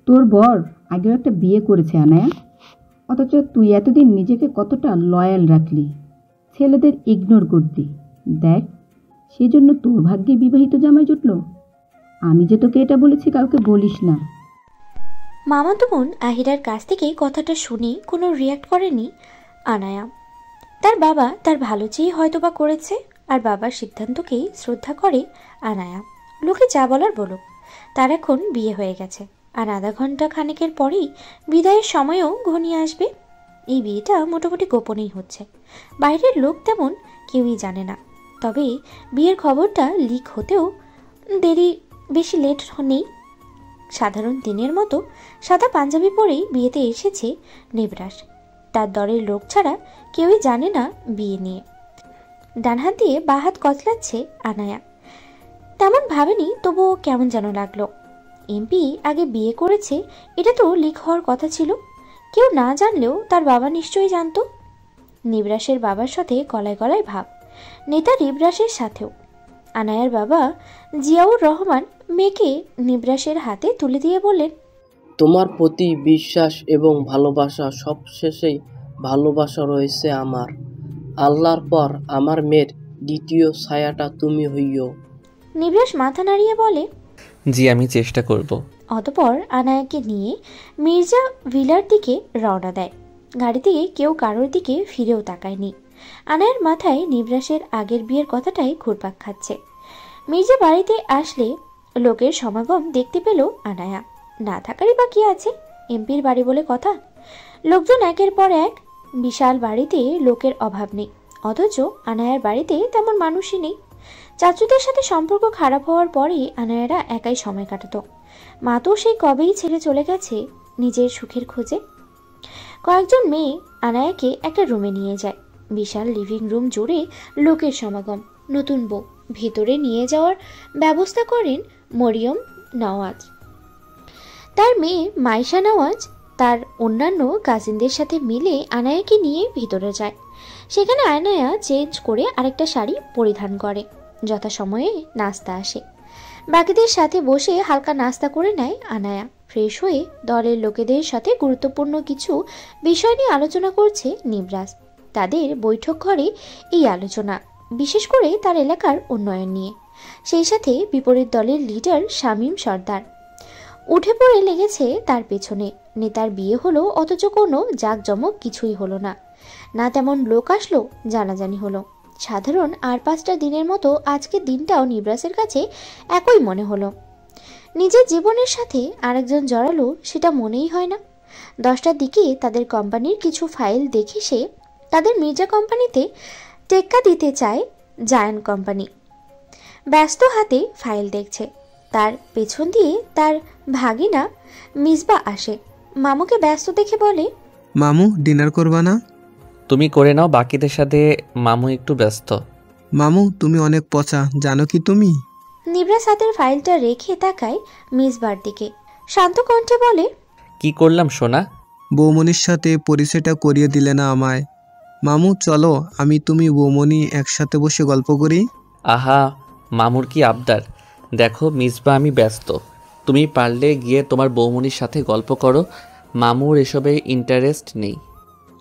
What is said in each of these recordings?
তোর বর আগেও একটা বিয়ে করেছে আনায়া, অথচ তুই এতদিন নিজেকে কতটা লয়াল রাখলি, ছেলেদের ইগনোর করতি। দেখ, সেজন্য তোর ভাগ্যে বিবাহিত জামাই জুটল। আমি যে তোকে এটা বলেছি কাউকে বলিস না। মামাতো বোন আহিরার কাছ থেকে কথাটা শুনে কোনো রিয়াক্ট করেনি আনায়া। তার বাবা তার ভালো চেয়ে হয়তোবা করেছে, আর বাবার সিদ্ধান্তকেই শ্রদ্ধা করে আনায়া। লোকে যা বলার বলুক, তার এখন বিয়ে হয়ে গেছে, আর আধা ঘন্টা খানেকের পরেই বিদায়ের সময়ও ঘনিয়ে আসবে। এই বিয়েটা মোটামুটি গোপনেই হচ্ছে, বাইরের লোক তেমন কেউই জানে না। তবে বিয়ের খবরটা লিক হতেও বেশি লেট নেই। সাধারণ দিনের মতো সাদা পাঞ্জাবি পরেই বিয়েতে এসেছে নিবরাস। তার দলের লোক ছাড়া কেউই জানে না বিয়ে নিয়ে। ডান হাত দিয়ে বাঁ হাত কচলাচ্ছে আনায়া। তেমন ভাবেনি, তবুও কেমন যেন লাগলো। এমপি আগে বিয়ে করেছে, এটা তো লিক হওয়ার কথা ছিল। কেউ না জানলেও তার বাবা নিশ্চয়ই জানতো। নিবরাসের বাবার সাথে গলায় গলায় ভাব, নেতা নিবরাসের সাথেও। আনায়ার বাবা জিয়াউর রহমান মেয়েকে নিবরাসের হাতে তুলে দিয়ে বললেন, তোমার প্রতি বিশ্বাস এবং ভালোবাসা, সবশেষেই ভালোবাসা রয়েছে আমার। আল্লাহর পর আমার মেয়ের দ্বিতীয় ছায়াটা তুমি হইও। নিবরাস মাথা নাড়িয়ে বলে, জি, আমি চেষ্টা করব। অতপর আনায়াকে নিয়ে মির্জা ভিলার দিকে রওনা দেয়। গাড়িতে কেউ কারোর দিকে ফিরেও তাকায়নি। আনায়ার মাথায় নিবরাসের আগের বিয়ের কথাটাই ঘুরপাক খাচ্ছে। মির্জা বাড়িতে আসলে লোকের সমাগম দেখতে পেল আনায়া। না থাকারই বা কি আছে, এমপির বাড়ি বলে কথা। লোকজন একের পর এক। বিশাল বাড়িতে লোকের অভাব নেই, অথচ আনায়ার বাড়িতে তেমন মানুষই নেই। চাচুদের সাথে সম্পর্ক খারাপ হওয়ার পরে আনায়ারা একাই সময় কাটাতো। মা তো সেই কবেই ছেড়ে চলে গেছে নিজের সুখের খোঁজে। কয়েকজন মেয়ে আনায়াকে একটা রুমে নিয়ে যায়। বিশাল লিভিং রুম জুড়ে লোকের সমাগম। নতুন বউ ভেতরে নিয়ে যাওয়ার ব্যবস্থা করেন মরিয়ম নওয়াজ। তার মেয়ে মাইশা নওয়াজ তার অন্যান্য কাজিনদের সাথে মিলে আনায়াকে নিয়ে ভিতরে যায়। সেখানে আনায়া চেঞ্জ করে আরেকটা শাড়ি পরিধান করে। যথাসময়ে নাস্তা আসে। বাকিদের সাথে বসে হালকা নাস্তা করে নেয় আনায়া। ফ্রেশ হয়ে দলের লোকেদের সাথে গুরুত্বপূর্ণ কিছু বিষয় নিয়ে আলোচনা করছে নিবরাস। তাদের বৈঠক ঘরে এই আলোচনা, বিশেষ করে তার এলাকার উন্নয়ন নিয়ে। সেই সাথে বিপরীত দলের লিডার শামীম সর্দার উঠে পড়ে লেগেছে তার পেছনে। নেতার বিয়ে হলো, অথচ কোনো জাঁকজমক কিছুই হলো না। না তেমন লোক আসলো, জানাজানি হলো। সাধারণ আর 5টা দিনের মতো আজকের দিনটাও নিবরাসের কাছে একই মনে হলো। নিজের জীবনের সাথে আরেকজন জড়ালো, সেটা মনেই হয় না। 10টার দিকে তাদের কোম্পানির কিছু ফাইল দেখে সে তাদের মির্জা কোম্পানিতে টেক্কা দিতে চায় জায়ান্ট কোম্পানি। ব্যস্ত হাতে ফাইল দেখছে। তার পেছন দিয়ে তার ভাগিনা মিসবা আসে। মামুকে ব্যস্ত দেখে বলে, মামু ডিনার করবা না? তুমি করে নাও, বাকিদের সাথে মামু একটু ব্যস্ত। মামু তুমি অনেক পচা, জানো কি তুমি? নিবরাস হাতের ফাইলটা রেখে তাকায় মিসবার দিকে। শান্ত কণ্ঠে বলে, কি করলাম সোনা? বৌমনির সাথে পরিচয়টা করিয়ে দিলে না আমায়। মামু চলো, আমি তুমি বৌমনি একসাথে বসে গল্প করি। আহা, মামুর কি আবদার। দেখো মিসবা, আমি ব্যস্ত। তুমি পারলে গিয়ে তোমার বৌমনির সাথে গল্প করো। মামুর এসবে ইন্টারেস্ট নেই।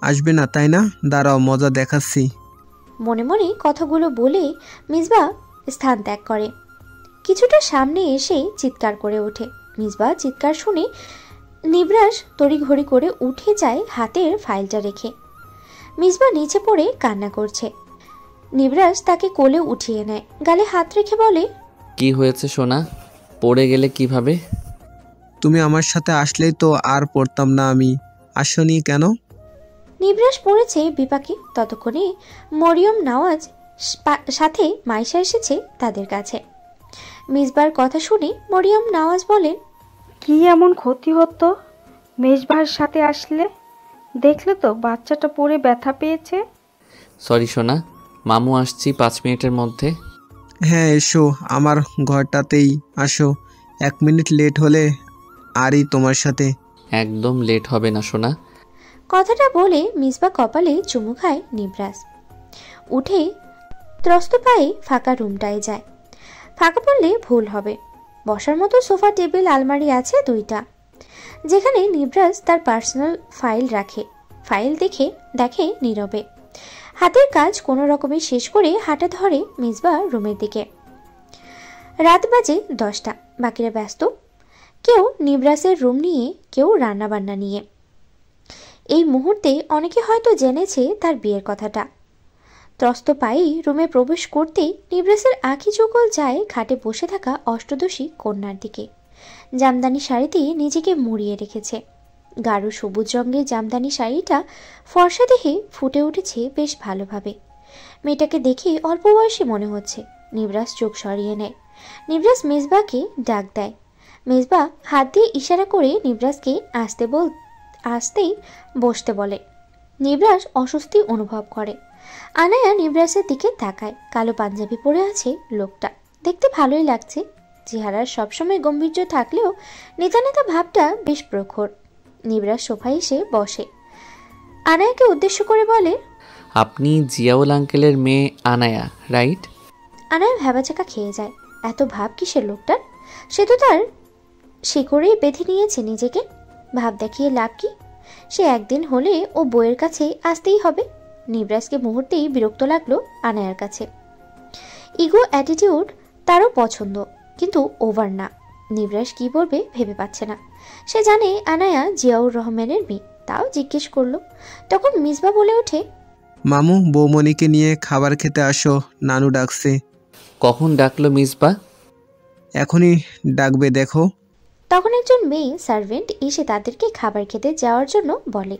আসবে না তাই না? দাঁড়াও, মজা দেখাচ্ছি। মনে মনে কথাগুলো বলে মিসবা স্থান ত্যাগ করে। কিছুটা সামনে এসে চিৎকার করে ওঠে। মিসবা চিৎকার শুনে নিবরাস তড়িঘড়ি করে উঠে যায় হাতের ফাইলটা রেখে। মিসবা নিচে পড়ে কান্না করছে। নিবরাস তাকে কোলে উঠিয়ে নেয়, গালে হাত রেখে বলে, কি হয়েছে সোনা? পড়ে গেলে কিভাবে? তুমি আমার সাথে আসলেই তো আর পড়তাম না আমি। আসনি কেন? নিবরাস পড়েছে বিপাকে। ততক্ষণে মরিয়ম নওয়াজ সাথে মাইশা এসেছে তাদের কাছে। মিসবার কথা শুনে মরিয়ম নওয়াজ বলেন, কি এমন ক্ষতি হতো মেজবার সাথে আসলে? দেখলে তো বাচ্চাটা পড়ে ব্যথা পেয়েছে। সরি সোনা, মামু আসছি 5 মিনিটের মধ্যে। হ্যাঁ এসো, আমার ঘরটাতেই আসো। 1 মিনিট লেট হলে আরই তোমার সাথে। একদম লেট হবে না সোনা। কথাটা বলে মিসবা কপালে চুমু খায় নিবরাস। উঠে ত্রস্ত পায়ে ফাঁকা রুমটায় যায়। ফাঁকা পড়লে ভুল হবে। বসার মতো সোফা, টেবিল, আলমারি আছে 2টা। যেখানে নিবরাজ তার পার্সোনাল ফাইল রাখে। ফাইল দেখে নীরবে। হাতের কাজ কোনো রকমে শেষ করে হাঁটা ধরে মিসবাহ রুমের দিকে। রাত বাজে 10টা। বাকিরা ব্যস্ত, কেউ নিবরাজের রুম নিয়ে, কেউ রান্নাবান্না নিয়ে। এই মুহূর্তে অনেকে হয়তো জেনেছে তার বিয়ের কথাটা। ত্রস্ত পায়েই রুমে প্রবেশ করতেই নিবরাজের আঁখি চোখল যায় খাটে বসে থাকা অষ্টদশী কন্যার দিকে। জামদানি শাড়িতে নিজেকে মুড়িয়ে রেখেছে। গাঢ় সবুজ রঙের জামদানি শাড়িটা ফর্সা দেহে ফুটে উঠেছে বেশ ভালোভাবে। মেয়েটাকে দেখে অল্প বয়সী মনে হচ্ছে। নিবরাজ চোখ সরিয়ে নেয়। নিবরাজ মেজবাকে ডাক দেয়। মেজবাহ হাত দিয়ে ইশারা করে নিবরাজকে আসতেই বসতে বলে। নিবরাজ অস্বস্তি অনুভব করে। আনায়া নিবরাজের দিকে তাকায়। কালো পাঞ্জাবি পরে আছে লোকটা। দেখতে ভালোই লাগছে। চেহারার সবসময় গম্ভীর্য থাকলেও নেতা নেতা ভাবটা বেশ প্রখর। নিবরাজ সোফায় এসে বসে। আনায়াকে উদ্দেশ্য করে বলে, আপনি জিয়াউল আঙ্কেলের মেয়ে আনায়া, রাইট? আনায়া ভ্যাবাচাকা খেয়ে যায়। এত ভাব কিসের লোকটার? সে তো তার শিকড়েই বেঁধে নিয়েছে নিজেকে। ভাব দেখিয়ে লাভ কি? সে একদিন হলে ও বইয়ের কাছে আসতেই হবে। নিবরাজকে মুহূর্তেই বিরক্ত লাগলো আনায়ার কাছে। ইগো অ্যাটিটিউড তারও পছন্দ, কিন্তু ওভার না। নিবরাজ কি বলবে ভেবে পাচ্ছে না। সে জানে আনায়া জিয়াউর রহমানের মেয়ে, তাও জিজ্ঞেস করলো। তখন মিসবাহ বলে ওঠে, মামু, বৌমনিকে নিয়ে খাবার খেতে আসো, নানু ডাকছে। কখন ডাকলো মিসবাহ? এখনই ডাকবে, দেখো। তখন একজন মেয়ে সার্ভেন্ট এসে তাদেরকে খাবার খেতে যাওয়ার জন্য বলে।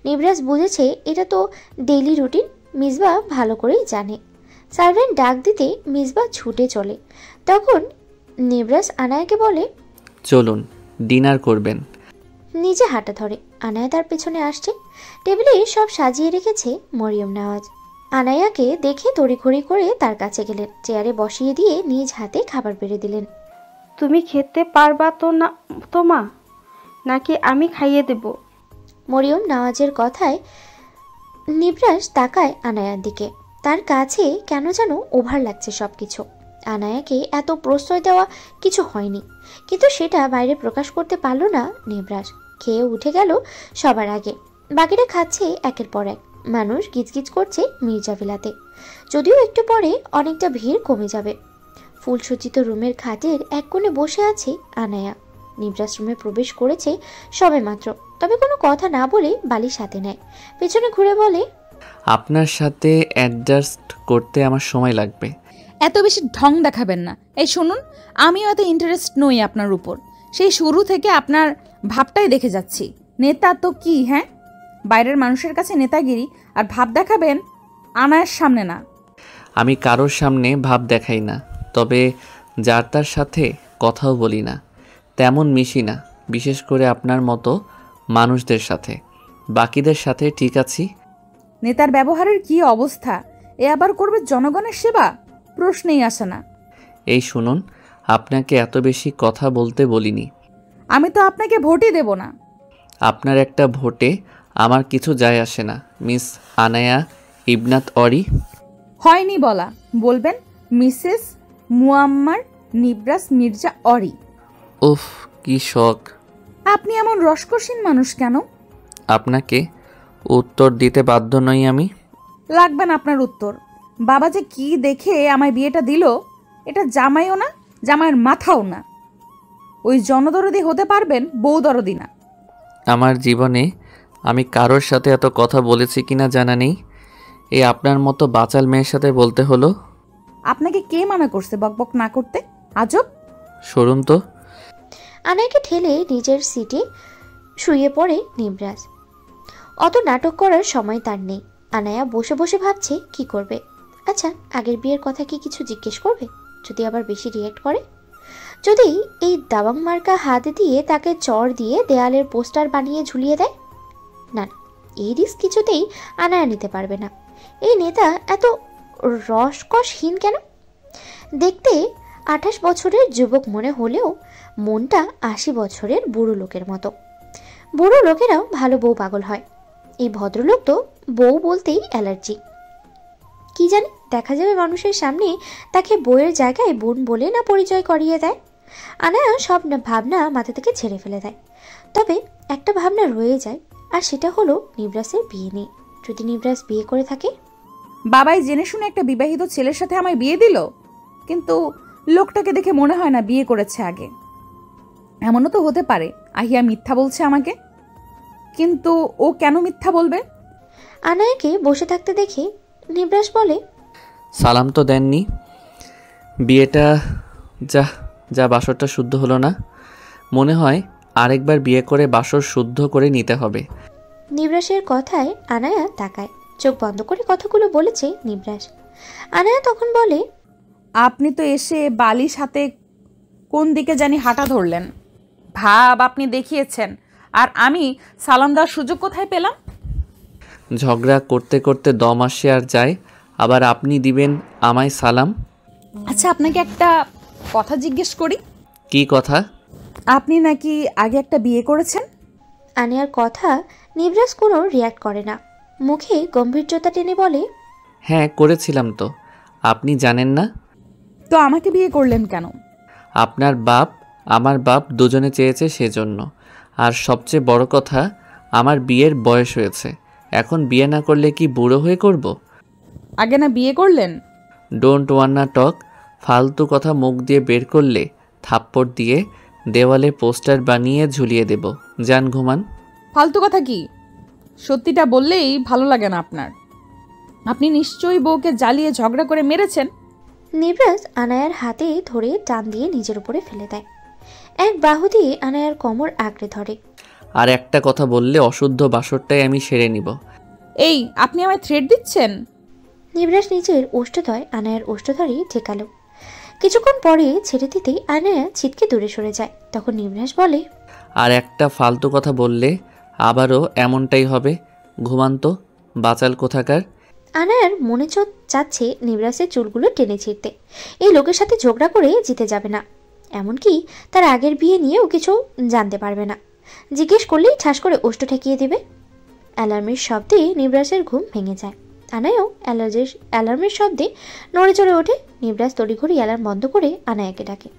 নিবরাজ বুঝেছে এটা তো ডেইলি রুটিন। মিসবাহ ভালো করেই জানে। সার্ভেন্ট ডাক দিতে মিসবাহ ছুটে চলে। তখন নিবরাজ আনায়াকে বলে, চলুন, ডিনার করবেন। নিজে হাঁটা ধরে। আনায়া তার পেছনে আসছে। টেবিলে সব সাজিয়ে রেখেছে মরিয়ম নওয়াজ। আনায়াকে দেখে তড়িঘড়ি করে তার কাছে গেলেন। চেয়ারে বসিয়ে দিয়ে নিজ হাতে খাবার বেড়ে দিলেন। তুমি খেতে পারবা তো না তো মা, নাকি আমি খাইয়ে দেব? মরিয়ম নওয়াজের কথায় নিবরাজ তাকায় আনায়ার দিকে। তার কাছে কেন যেন ওভার লাগছে সবকিছু। আনায়াকে এত প্রশ্রয় দেওয়া কিছু হয়নি, কিন্তু সেটা বাইরে প্রকাশ করতে পারল না নিবরাজ। খেয়ে উঠে গেল সবার আগে। বাকিরা খাচ্ছে একের পর এক। মানুষ গিজগিজ করছে মির্জা ভিলাতে। যদিও একটু পরে অনেকটা ভিড় কমে যাবে। ফুলসজ্জিত রুমের খাটের এক কোণে বসে আছে আনায়া। নিবরাজ রুমে প্রবেশ করেছে সবে মাত্র, তবে কোনো কথা না বলে বালিশ হাতে নেয়। পেছনে ঘুরে বলে, আপনার সাথে অ্যাডজাস্ট করতে আমার সময় লাগবে। এত বেশি ঢং দেখাবেন না। এই শুনুন, আমিও এত ইন্টারেস্ট নই আপনার উপর। সেই শুরু থেকে আপনার ভাবটাই দেখে যাচ্ছি। নেতা তো কি, হ্যাঁ? বাইরের মানুষের কাছে নেতাগিরি আর ভাব দেখাবেন, আনায়ার সামনে না। আমি কারোর সামনে ভাব দেখাই না, তবে যার তার সাথে কথাও বলি না, তেমন মিশি না, বিশেষ করে আপনার মতো মানুষদের সাথে। বাকিদের সাথে ঠিক আছি। নেতার ব্যবহারের কি অবস্থা! এ আবার করবে জনগণের সেবা? প্রশ্নেই আসে না। এই শুনুন, আপনাকে এত বেশি কথা বলতে বলিনি। আমি তো আপনাকে ভোটই দেব না। আপনার একটা ভোটে আমার কিছু যায় আসে না, মিস আনায়া ইবনাত অরি। হয়নি বলা, বলবেন মিসেস মুয়াম্মার নিবরাজ মির্জা অরি। উফ, কি শখ! আপনি এমন রসকসীন মানুষ কেন? আপনাকে উত্তর দিতে বাধ্য নই আমি। লাগবে না আপনার উত্তর। বাবা যে কি দেখে আমায় বিয়েটা দিল, এটা জামাইও না, জামাইয়ের মাথাও না। ওই জনদরদি হতে পারবেন, বউ দরদি না। আমার জীবনে আমি কারোর সাথে এত কথা বলেছি কিনা জানা নেই। এই আপনার মতো বাচাল মেয়ের সাথে বলতে হলো। আপনাকে কে মানা করছে বকবক না করতে? আজব। সরুন তো। আনায়াকে ঠেলে নিজের সিটে শুয়ে পড়ে নিবরাজ। অত নাটক করার সময় তার নেই। আনায়া বসে বসে ভাবছে কি করবে। আচ্ছা, আগের বিয়ের কথা কি কিছু জিজ্ঞেস করবে? যদি আবার বেশি রিয়েক্ট করে, যদি এই দাবাং মার্কা হাত দিয়ে তাকে চড় দিয়ে দেয়ালের পোস্টার বানিয়ে ঝুলিয়ে দেয়? না, এই রিস্ক কিছুতেই আনায়া নিতে পারবে না। এই নেতা এত রসকসহীন কেন? দেখতে 28 বছরের যুবক মনে হলেও মনটা 80 বছরের বুড়ো লোকের মতো। বুড়ো লোকেরাও ভালো বউ পাগল হয়। এই ভদ্রলোক তো বউ বলতেই অ্যালার্জি। কি জানি, দেখা যাবে মানুষের সামনে তাকে বউয়ের জায়গায় বোন বলে না পরিচয় করিয়ে দেয়। আনায়া সব ভাবনা মাথা থেকে ছেড়ে ফেলে দেয়। তবে একটা ভাবনা রয়ে যায়, আর সেটা হলো নিবরাসের বিয়ে নিয়ে। যদি নিবরাস বিয়ে করে থাকে? বাবাই জেনে শুনে একটা বিবাহিত ছেলের সাথে আমায় বিয়ে দিল, কিন্তু লোকটাকে দেখে মনে হয় না বিয়ে করেছে আগে। এমনও তো হতে পারে আহিয়া মিথ্যা বলছে আমাকে, কিন্তু ও কেন মিথ্যা বলবে? আনায়াকে বসে থাকতে দেখে নিবরাস বলে, সালাম তো দেননি। বিয়েটা যা যা বাসরটা শুদ্ধ হলো না। মনে হয় আরেকবার বিয়ে করে বাসর শুদ্ধ করে নিতে হবে। নিবরাসের কথায় আনায়া তাকায়। চোখ বন্ধ করে কথাগুলো বলেছে নিবরাস। আনায়া তখন বলে, আপনি তো এসে বালিশ হাতে কোন দিকে জানি হাঁটা ধরলেন। ভাব আপনি দেখিয়েছেন, আর আমি সালাম দেওয়ার সুযোগ কোথায় পেলাম? ঝগড়া করতে করতে দম আসে আর যায়, আবার আপনি দিবেন আমায় সালাম? আচ্ছা, আপনাকে একটা কথা জিজ্ঞেস করি। কি কথা? আপনি নাকি আগে একটা বিয়ে করেছেন? আনায়ার কথা নিবরাস কোনো রিয়াক্ট করে না, মুখে গম্ভীর্যতা টেনে বলে, হ্যাঁ করেছিলাম তো। আপনি জানেন না? তো আমাকে বিয়ে করলেন কেন? আপনার বাপ আমার বাপ দুজনে চেয়েছে সেজন্য। আর সবচেয়ে বড় কথা, আমার বিয়ের বয়স হয়েছে। এখন বিয়ে না করলে কি বুড়ো হয়ে করব? আগে না বিয়ে করলেন? ডোন্ট ওয়ান্না টক। ফালতু কথা মুখ দিয়ে বের করলে থাপ্পড় দিয়ে দেওয়ালে পোস্টার বানিয়ে ঝুলিয়ে দেব। যান ঘুমান। ফালতু কথা কি? সত্যিটা বললেই ভালো লাগে না আপনার। আপনি নিশ্চয়ই বউকে জ্বালিয়ে ঝগড়া করে মেরেছেন। নিবরাস আনায়ার হাতে ধরে টান দিয়ে নিজের উপরে ফেলে দেয়। এক বাহু দিয়ে আনায়ার কোমর আঁকড়ে ধরে। আর একটা কথা বললে অশুদ্ধ বাসরটাই আমি সেরে নিব। এই, আপনি আমায় থ্রেট দিচ্ছেন? নিবরাস নিজের ওষ্ঠদ্বয় আনায়ার ওষ্ঠধরে ঠেকালো। কিছুক্ষণ পরে ছেড়ে দিতেই আনায়া ছিটকে দূরে সরে যায়। তখন নিবরাস বলে, আর একটা ফালতু কথা বললে আবারও এমনটাই হবে। ঘুমান তো, বাচাল কোথাকার। আনায়ার মনে চাচ্ছে নিবরাসের চুলগুলো টেনে ছিঁড়তে। এই লোকের সাথে ঝগড়া করে জিতে যাবে না, এমনকি তার আগের বিয়ে নিয়েও কিছু জানতে পারবে না। জিজ্ঞেস করলেই ঠাস করে ওষ্ঠ ঠেকিয়ে দেবে। অ্যালার্মের শব্দে নিবরাসের ঘুম ভেঙে যায়। আনায়াও অ্যালার্মের শব্দে নড়ে চড়ে ওঠে। নিবরাস তড়িঘড়ি অ্যালার্ম বন্ধ করে আনায়াকে ডাকে।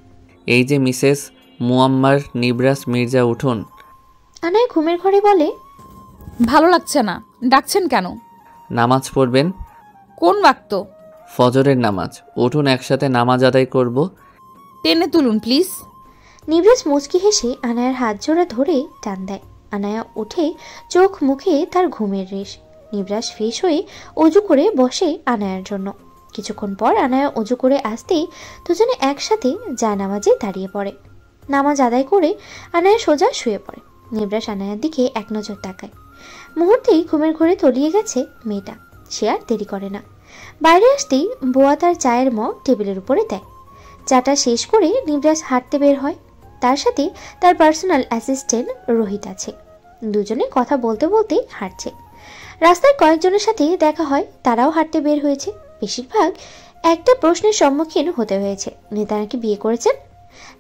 এই যে মিসেস মুয়াম্মার নিবরাস মির্জা, উঠুন। আনায়া ঘুমের ঘরে বলে, ভালো লাগছে না, ডাকছেন কেন? নামাজ পড়বেন। কোন ওয়াক্ত? ফজরের নামাজ। উঠুন, একসাথে নামাজ আদায় করব। টেনে তুলুন প্লিজ। নিবরাস মুচকি হেসে আনায়ার হাত জোড়া ধরে টান দেয়। আনায়া উঠে চোখ মুখে তার ঘুমের রেশ। নিবরাস ফ্রেশ হয়ে অজু করে বসে আনায়ার জন্য। কিছুক্ষণ পর আনায়া অজু করে আসতেই দুজনে একসাথে জায়নামাজে দাঁড়িয়ে পড়ে। নামাজ আদায় করে আনায়া সোজা শুয়ে পড়ে। নিবরাস আনায়ার দিকে এক নজর তাকায়। মুহূর্তেই ঘুমের ঘরে তলিয়ে গেছে মেয়েটা। সে আর দেরি করে না। বাইরে আসতেই বুয়া তার চায়ের মগ টেবিলের উপরে দেয়। চাটা শেষ করে নিবরাস হাঁটতে বের হয়। তার সাথে তার পার্সোনাল অ্যাসিস্ট্যান্ট রোহিত আছে। দুজনে কথা বলতে বলতে হাঁটছে। রাস্তায় কয়েকজনের সাথে দেখা হয়, তারাও হাঁটতে বের হয়েছে। বেশিরভাগ একটা প্রশ্নের সম্মুখীন হতে হয়েছে, নেতা নাকি বিয়ে করেছেন।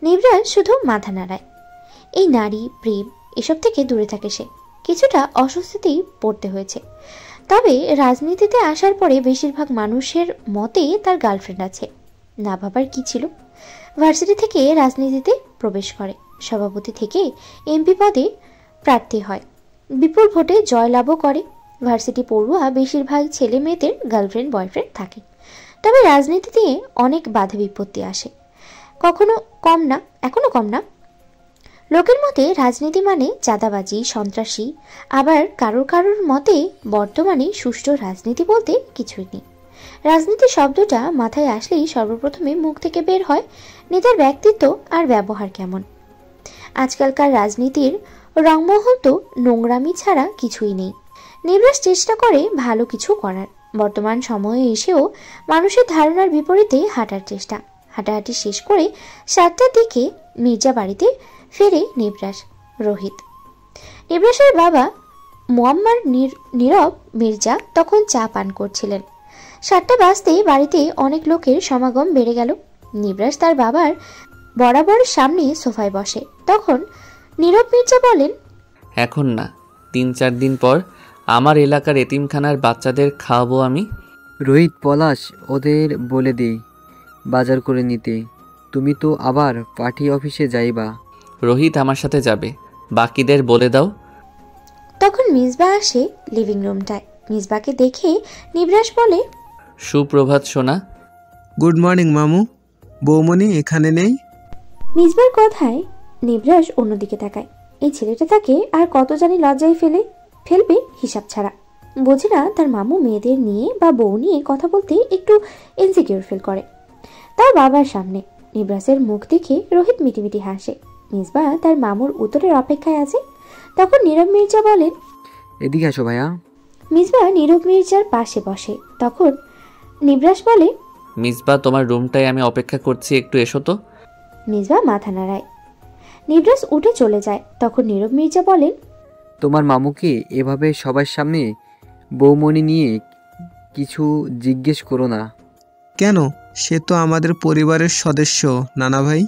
নিবরাস শুধু মাথা নাড়ায়। এই নারী প্রেম এসব থেকে দূরে থাকে সে। কিছুটা অস্বস্তিতেই পড়তে হয়েছে। তবে রাজনীতিতে আসার পরে বেশিরভাগ মানুষের মতে তার গার্লফ্রেন্ড আছে। না ভাবার কি ছিল। ভার্সিটি থেকে রাজনীতিতে প্রবেশ করে, সভাপতি থেকে এমপি পদে প্রার্থী হয়, বিপুল ভোটে জয়লাভও করে। ভার্সিটি পড়ুয়া বেশিরভাগ ছেলে মেয়েদের গার্লফ্রেন্ড বয়ফ্রেন্ড থাকে। তবে রাজনীতিতে অনেক বাধা বিপত্তি আসে, এখনো কম না। লোকের মতে রাজনীতি মানে চাঁদাবাজি, সন্ত্রাসী। আবার কারোর মতে বর্তমানে সুষ্ঠু রাজনীতি বলতে কিছুই নেই। রাজনীতি শব্দটা মাথায় আসলেই সর্বপ্রথমে মুখ থেকে বের হয় নেতার ব্যক্তিত্ব আর ব্যবহার কেমন। আজকালকার রাজনীতির রংমহল তো নোংরামি ছাড়া কিছুই নেই। নিবরাস চেষ্টা করে ভালো কিছু করার। বর্তমান সময়ে এসেও মানুষের ধারণার বিপরীতে হাঁটার চেষ্টা। হাঁটাহাঁটি শেষ করে 7টার দিকে মির্জা বাড়িতে ফেরে নিবরাস, রোহিত। নিবরাসের বাবা মুয়াম্মার নীরব মির্জা তখন চা পান করছিলেন। 7টা বাজতেই বাড়িতে অনেক লোকের সমাগম বেড়ে গেল। নিবরাস তার বাবার বরাবর সামনে সোফায় বসে। তখন নীরব মির্জা বলেন, এখন না, 3-4 দিন পর আমার এলাকার এতিমখানার বাচ্চাদের খাওয়াবো আমি। রোহিত, পলাশ ওদের বলে দেই বাজার করে নিতে। তুমি তো আবার পার্টি অফিসে যাইবা। রোহিত আমার সাথে যাবে। বাকিদের বলে দাও। তখন মিসবা আসে লিভিং রুমটায়। মিসবাকে দেখে নিবরাস বলে, সুপ্রভাত সোনা। গুড মর্নিং মামু। বৌমনি এখানে নেই? মিসবার কথায় নিবরাস অন্যদিকে তাকায়। এই ছেলেটা তাকে আর কত জানি লজ্জায় ফেলবে হিসাব ছাড়া। বোঝে না তার মামু মেয়েদের নিয়ে বা বউ নিয়ে কথা বলতে একটু ইনসিকিউর ফিল করে, তার বাবার সামনে। নিবরাসের মুখ দেখে রোহিত মিটিমিটি হাসে। মিসবা তার মামুর উত্তরের অপেক্ষায় আছে। তখন নীরব মির্জা বলেন, এদিকে আসো ভাইয়া। মিসবা নীরব মির্জার পাশে বসে। তখন নিবরাস বলে, মিসবা, তোমার রুমটায় আমি অপেক্ষা করছি, একটু এসো তো। মিসবা মাথা নাড়ায়। নিবরাস উঠে চলে যায়। তখন নীরব মির্জা বলেন, তোমার মামুকে এভাবে সবার সামনে বৌমনি নিয়ে কিছু জিজ্ঞেস করো না। কেন? সে তো আমাদের পরিবারের সদস্য নানা ভাই।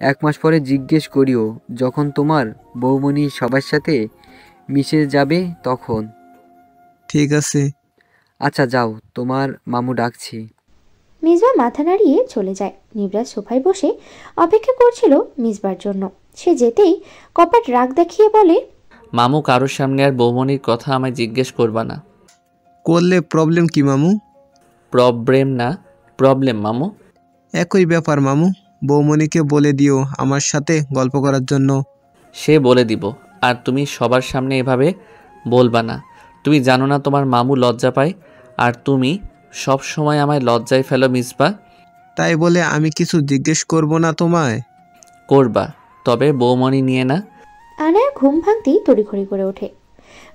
1 মাস পরে জিজ্ঞেস করিও, যখন তোমার বৌমনি সবার সাথে মিশে যাবে তখন। ঠিক আছে। আচ্ছা যাও, তোমার মামু ডাকছি। মিসবা মাথা নাড়িয়ে চলে যায়। নিবরাস সোফায় বসে অপেক্ষা করছিল মিসবার জন্য। সে যেতেই কপাট রাগ দেখিয়ে বলে, মামু, কারোর সামনে আর বৌমনির কথা আমায় জিজ্ঞেস করবা না। করলে প্রবলেম কি মামু? প্রবলেম না, প্রবলেম মামু। একই ব্যাপার মামু। বৌমনিকে বলে দিও আমার সাথে গল্প করার জন্য। সে বলে দিব, আর তুমি সবার সামনে এভাবে বলবা না। তুমি জানো না তোমার মামু লজ্জা পায়, আর তুমি সব সময় আমায় লজ্জায় ফেলো মিসবা। তাই বলে আমি কিছু জিজ্ঞেস করব না তোমায়? করবা, তবে বৌমনি নিয়ে না। আনায়া ঘুম ভাঙতেই তড়িঘড়ি করে ওঠে।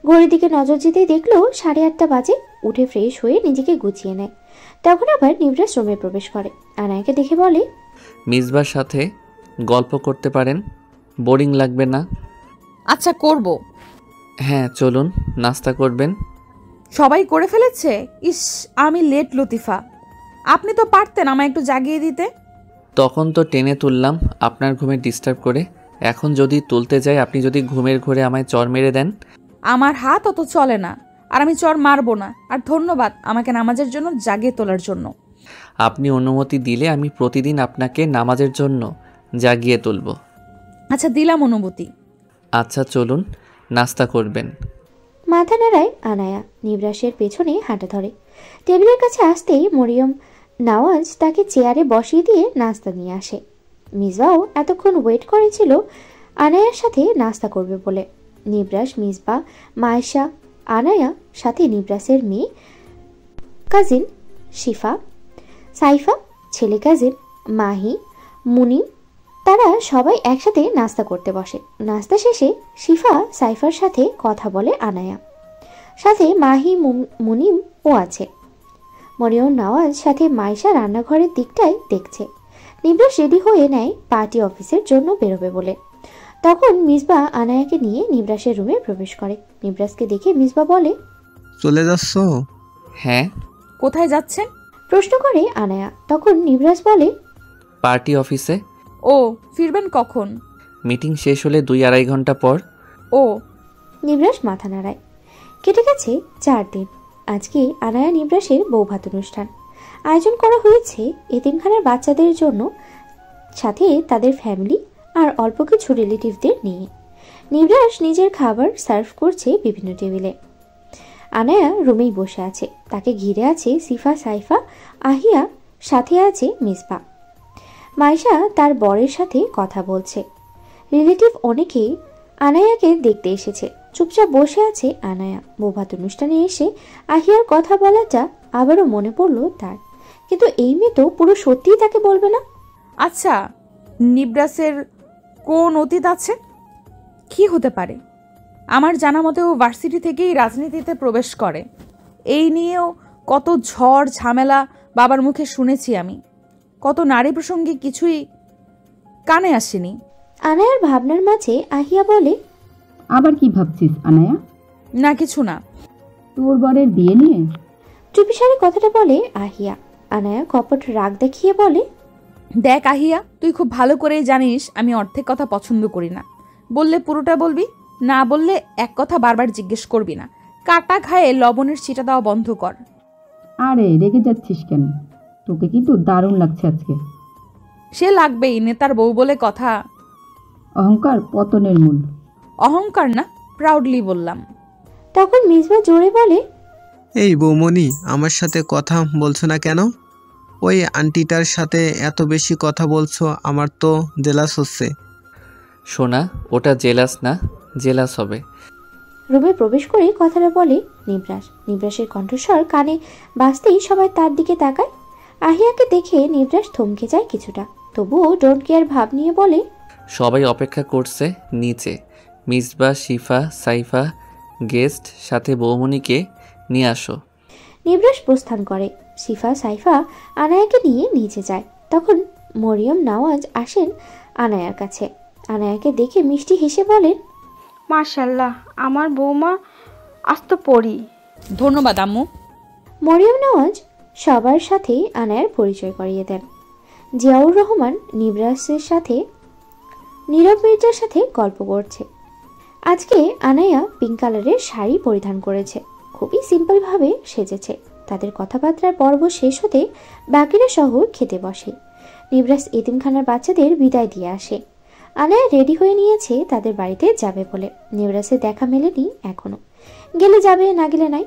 ঘড়ির দিকে নজর যেতেই দেখলো 8:30 বাজে। উঠে ফ্রেশ হয়ে নিজেকে গুছিয়ে নেয়। তখন আবার নিবরাস রুমে প্রবেশ করে। আনায়াকে দেখে বলে, মিসবার সাথে গল্প করতে পারেন, বোরিং লাগবে না। আচ্ছা করব। হ্যাঁ চলুন, নাস্তা করবেন। সবাই করে ফেলেছে? ইস, আমি লেট লতিফা। আপনি তো পারতেন আমায় একটু জাগিয়ে দিতে। তখন তো টেনে তুললাম আপনার ঘুমে ডিস্টার্ব করে। এখন যদি তুলতে যাই, আপনি যদি ঘুমের ঘোরে আমায় চর মেরে দেন। আমার হাত অত চলে না, আর আমি চর মারবো না। আর ধন্যবাদ আমাকে নামাজের জন্য জাগিয়ে তোলার জন্য। আপনি অনুমতি দিলে আমি প্রতিদিন আপনাকে নামাজের জন্য জাগিয়ে তুলব। আচ্ছা দিলাম অনুমতি। আচ্ছা চলুন, নাস্তা করবেন। মাথা নাড়ায় আনায়া। নিবরাসের পেছনে হাঁটা ধরে। টেবিলের কাছে আসতেই মরিয়ম নওয়াজ তাকে চেয়ারে বসিয়ে দিয়ে নাস্তা নিয়ে আসে। মিসবাও এতক্ষণ ওয়েট করেছিল আনায়ার সাথে নাস্তা করবে বলে। নিবরাস, মিসবা, মায়েশা, আনায়া, সাথে নিবরাসের মেয়ে কাজিন শিফা, সাইফা, ছেলে কাজিন মাহি, মুনিম, তারা সবাই একসাথে নাস্তা করতে বসে। নাস্তা শেষে শিফা সাইফার সাথে কথা বলে আনায়া। সাথে মাহি, মুনিমও আছে। মরিয়ম নওয়াজ সাথে মাইশা রান্নাঘরের দিকটাই দেখছে। নিবরাস রেডি হয়ে নেয় পার্টি অফিসের জন্য বেরোবে বলে। তখন মিসবা আনায়াকে নিয়ে নিবরাসের রুমে প্রবেশ করে। নিবরাসকে দেখে মিসবা বলে, চলে যাচ্ছ? হ্যাঁ। কোথায় যাচ্ছেন? প্রশ্ন করে আনায়া। তখন নিবরাস বলে, পার্টি অফিসে। ও, ফিরবেন কখন? মিটিং শেষ হলে 2-2.5 ঘন্টা পর। ও। নিবরাস মাথা নাড়ায়। কেটে গেছে 4 দিন। আজকে আনায়া নিবরাসের বৌভাত অনুষ্ঠান আয়োজন করা হয়েছে এতিমখানার বাচ্চাদের জন্য, সাথে তাদের ফ্যামিলি আর অল্প কিছু রিলেটিভদের নিয়ে। নিবরাস নিজের খাবার সার্ভ করছে বিভিন্ন টেবিলে। আনায়া রুমেই বসে আছে। তাকে ঘিরে আছে সিফা, সাইফা, আহিয়া, সাথে আছে মিসবা। মাইশা তার বরের সাথে কথা বলছে। রিলেটিভ অনেকেই আনায়াকে দেখতে এসেছে। চুপচাপ বসে আছে আনায়া। বৌভাত অনুষ্ঠানে এসে আহিয়ার কথা বলাটা আবারও মনে পড়লো তার। কিন্তু এই মেয়ে তো পুরো সত্যিই তাকে বলবে না। আচ্ছা, নিবরাসের কোন অতীত আছে? কি হতে পারে? আমার জানা মতে ও ভার্সিটি থেকেই রাজনীতিতে প্রবেশ করে। এই নিয়েও কত ঝড় ঝামেলা বাবার মুখে শুনেছি আমি। কত নারী প্রসঙ্গে কিছুই কানে আসেনি। আনায়ার ভাবনার মাঝে আহিয়া বলে, আবার কি ভাবছিস আনায়া? না কিছু না। তোর বরের বিয়ে নিয়ে? চুপিসারে কথাটা বলে আহিয়া। আনায়া কপট রাগ দেখিয়ে বলে, দেখ আহিয়া, তুই খুব ভালো করেই জানিস আমি অর্ধেক কথা পছন্দ করি না। বললে পুরোটা বলবি, না বললে এক কথা বারবার জিজ্ঞেস করবি না। কাটা খায়ে লবণের ছিটা দেওয়া বন্ধ কর। আরে রেগে যাচ্ছিস কেন? তোকে কিন্তু দারুণ লাগছে আজকে। সে লাগবেই, নেতার বউ বলে কথা। অহংকার পতনের মূল। অহংকার না, প্রাউডলি বললাম। তখন মিসবা জোরে বলে, এই বৌমনি, আমার সাথে কথা বলছো না কেন? ওই আন্টিটার সাথে এত বেশি কথা বলছো, আমার তো জেলাস হচ্ছে। সোনা, ওটা জেলাস না, জেলাস হবে। রুমে প্রবেশ করে কথাটা বলে নিবরাস। নিবরাসের কণ্ঠস্বর কানে বাজতেই সবাই তার দিকে তাকায়। আহিয়াকে দেখে নিবরাস থমকে যায় কিছুটা, তবুও ডোন্ট কেয়ার ভাব নিয়ে বলে, সবাই অপেক্ষা করছে নিচে। মিসবা, শিফা, সাইফা গেস্ট, সাথে বৌমনিকে নিয়ে আসো। নিবরাস প্রস্থান করে। সিফা, সাইফা আনায়াকে নিয়ে নিচে যায়। তখন মরিয়ম নওয়াজ আসেন আনায়ার কাছে। আনায়াকে দেখে মিষ্টি হেসে বলেন, মাশাল্লাহ, আমার বৌমা আস্ত পড়ি। ধন্যবাদ আম্মু। মরিয়ম নওয়াজ সবার সাথে আনায়ার পরিচয় করিয়ে দেন। জিয়াউর রহমান নিবরাসের সাথে নীরব মির্জার সাথে গল্প করছে। আজকে আনায়া পিঙ্ক কালারের শাড়ি পরিধান করেছে, খুবই সিম্পলভাবে সেজেছে। তাদের কথাবার্তার পর্ব শেষ হতে বাকিরা সহ খেতে বসে। নিবরাস এতিমখানার বাচ্চাদের বিদায় দিয়ে আসে। আনায়া রেডি হয়ে নিয়েছে তাদের বাড়িতে যাবে বলে। নিবরাসের দেখা মেলেনি এখনো, গেলে যাবে, না গেলে নাই।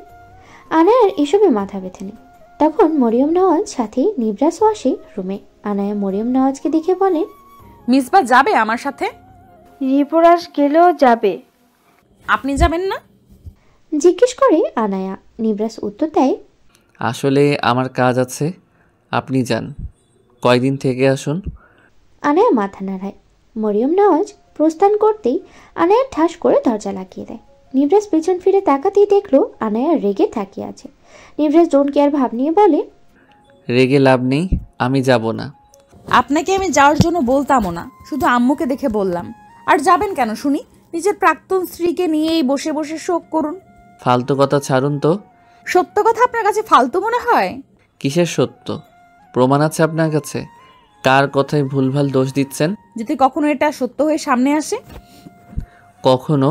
আনায়ার এসবে মাথা ব্যথে নেই। তখন মরিয়ম নওয়াজ সাথে নিবরাসও আসে রুমে। আনায়া মরিয়ম নওয়াজকে দেখে বলে, মিসবা যাবে আমার সাথে? রিপোরাস গেলেও যাবে। আপনি যাবেন না? জিজ্ঞেস করে আনায়া। নিবরাস উত্তর দেয়, আসলে আমার কাজ আছে, আপনি যান, কয়দিন থেকে আসুন। আনায়া মাথা নাড়ায়। মরিয়ম নওয়াজ প্রস্থান করতেই আনায়া ঠাস করে দরজা লাগিয়ে দেয়। নিবরাস পেছন ফিরে তাকাতেই দেখলো আনায়া রেগে তাকিয়ে আছে। নিবরাস ডোন্ট কেয়ার ভাব নিয়ে বলে, রেগে লাভ নেই, আমি যাব না। আপনাকে আমি যাওয়ার জন্য বলতামও না, শুধু আম্মুকে দেখে বললাম। আর যাবেন কেন শুনি? নিজের প্রাক্তন স্ত্রীকে নিয়েই বসে বসে শোক করুন। ফালতু কথা ছাড়ুন তো। সত্য কথা আপনার কাছে ফালতু মনে হয়? কিসের সত্য? প্রমাণ আছে আপনার কাছে? কার কথায় ভুলভাল দোষ দিচ্ছেন? যদি কখনো এটা সত্য হয়ে সামনে আসে? কখনো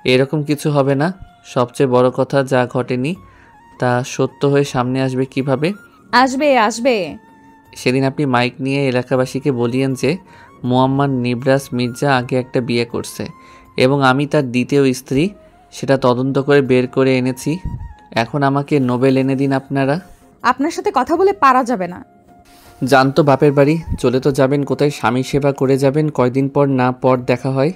এরকম কিছু হবে না। সবচেয়ে বড় কথা, যা ঘটেনি তা সত্য হয়ে সামনে আসবে কিভাবে? আসবে আসবে। সেদিন আপনি মাইক নিয়ে এলাকাবাসীকে বলিয়েন যে মোহাম্মদ নিবরাস মির্জা আগে একটা বিয়ে করছে এবং আমি তার দ্বিতীয় স্ত্রী। সেটা তদন্ত করে বের করে এনেছি। এখন আমাকে নোবেল এনে দিন আপনারা। আপনার সাথে কথা বলে পারা যাবে না। জানতো বাপের বাড়ি চলে তো যাবেন কোথায়? স্বামী সেবা করে যাবেন, কয়দিন পর না পর দেখা হয়।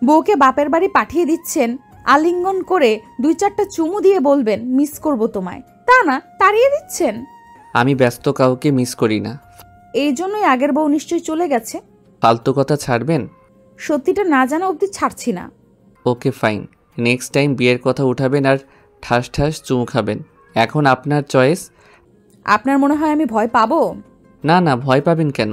বউকে বাপের বাড়ি পাঠিয়ে দিচ্ছেন, আলিঙ্গন করে 2-4টা চুমু দিয়ে বলবেন মিস করব তোমায়, তা না তাড়িয়ে দিচ্ছেন। আমি ব্যস্ত, কাউকে মিস করি না। এই জন্যই আগের বউ নিশ্চয়ই চলে গেছে। ফালতু কথা ছাড়বেন? সত্যিটা না জানা অবধি ছাড়ছি না। ওকে ফাইন, নেক্সট টাইম বিয়ের কথা উঠাবেন আর ঠাস ঠাস চুমু খাবেন। এখন আপনার চয়েস। আপনার মনে হয় আমি ভয় পাবো? না না, ভয় পাবেন কেন?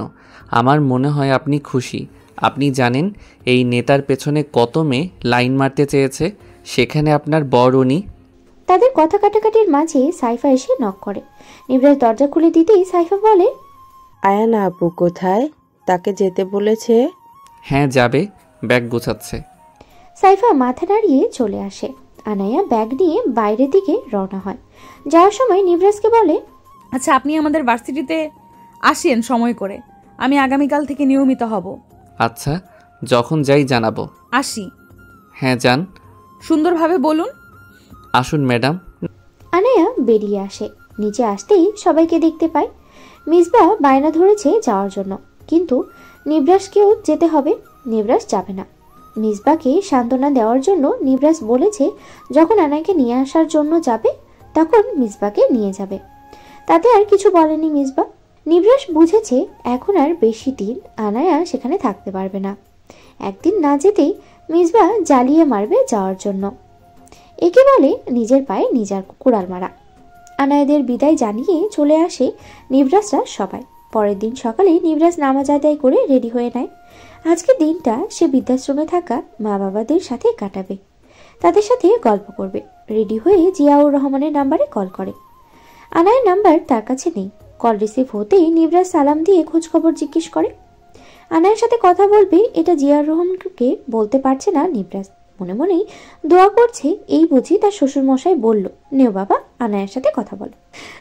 আমার মনে হয় আপনি খুশি। আপনি জানেন এই নেতার পেছনে কত মেয়ে লাইন মারতে চেয়েছে, সেখানে আপনার বর উনি। তাদের কথা কাটাকাটির মাঝে সাইফা এসে নক করে। নিবরাস দরজা খুলে দিতেই সাইফা বলে, আয়ানা আপু কোথায়? তাকে যেতে বলেছে? হ্যাঁ যাবে, ব্যাগ গোছাচ্ছে। সাইফা মাথা নাড়িয়ে চলে আসে। আনায়া ব্যাগ নিয়ে বাইরের দিকে রওনা হয়। যাওয়ার সময় নিবরাসকে বলে, আচ্ছা আপনি আমাদের ভার্সিটিতে আসেন সময় করে, আমি আগামীকাল থেকে নিয়মিত হব। আচ্ছা, যখন যাই জানাবো। আসি। হ্যাঁ যান। সুন্দরভাবে বলুন। আসুন ম্যাডাম। আনায়া বেরিয়ে আসে। নিচে আসতেই সবাইকে দেখতে পায়। মিসবা বায়না ধরেছে যাওয়ার জন্য, কিন্তু নিবরাসকেও যেতে হবে। নিবরাস যাবে না। মিসবাকে সান্ত্বনা দেওয়ার জন্য নিবরাস বলেছে যখন আনায়াকে নিয়ে আসার জন্য যাবে তখন মিসবাকে নিয়ে যাবে। তাতে আর কিছু বলেনি মিসবা। নিবরাস বুঝেছে এখন আর বেশি দিন আনায়া সেখানে থাকতে পারবে না। একদিন না যেতেই মিসবা জ্বালিয়ে মারবে যাওয়ার জন্য। একে বলে নিজের পায়ে নিজের কুড়াল মারা। আনায়াদের বিদায় জানিয়ে চলে আসে নিবরাসরা সবাই। পরের দিন সকালে নিবরাস নামাজ আদায় করে রেডি হয়ে নেয়। আজকের দিনটা সে বৃদ্ধাশ্রমে থাকা মা বাবাদের সাথে কাটাবে, তাদের সাথে গল্প করবে। রেডি হয়ে জিয়াউর রহমানের নাম্বারে কল করে। আনায়ের নাম্বার তার কাছে নেই। কল রিসিভ হতেই নিবরাস সালাম দিয়ে খোঁজ খবর জিজ্ঞেস করে। আনায়ের সাথে কথা বলবে এটা জিয়াউর রহমানকে বলতে পারছে না নিবরাস। মনে মনেই দোয়া করছে এই বুঝি তার শ্বশুর মশাই বলল নেও বাবা আনায়ের সাথে কথা বলো।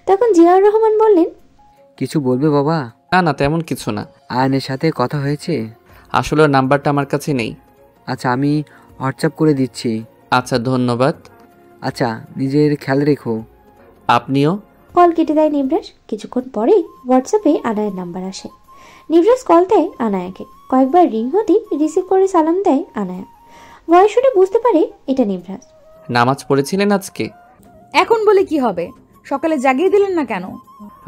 তখন জিয়াউর রহমান বললেন, কিছু বলবে বাবা? না না, তেমন কিছু না। আয়নের সাথে কথা হয়েছে? আসলে ওর নাম্বারটা আমার কাছে নেই। আচ্ছা, আমি হোয়াটসঅ্যাপ করে দিচ্ছি। আচ্ছা, ধন্যবাদ। আচ্ছা, নিজের খেয়াল রেখো। আপনিও। কল কেটে দেয় নিবরাস। কিছুক্ষণ পরেই হোয়াটসঅ্যাপে আনায়ের নাম্বার আসে। নিবরাস কল দেয় আনায়াকে। কয়েকবার রিং হতেই রিসিভ করে সালাম দেয় আনায়া। ভয়েস শুনে বুঝতে পারে এটা নিবরাস। নামাজ পড়েছিলেন আজকে? এখন বলে কি হবে? সকালে জাগিয়ে দিলেন না কেন?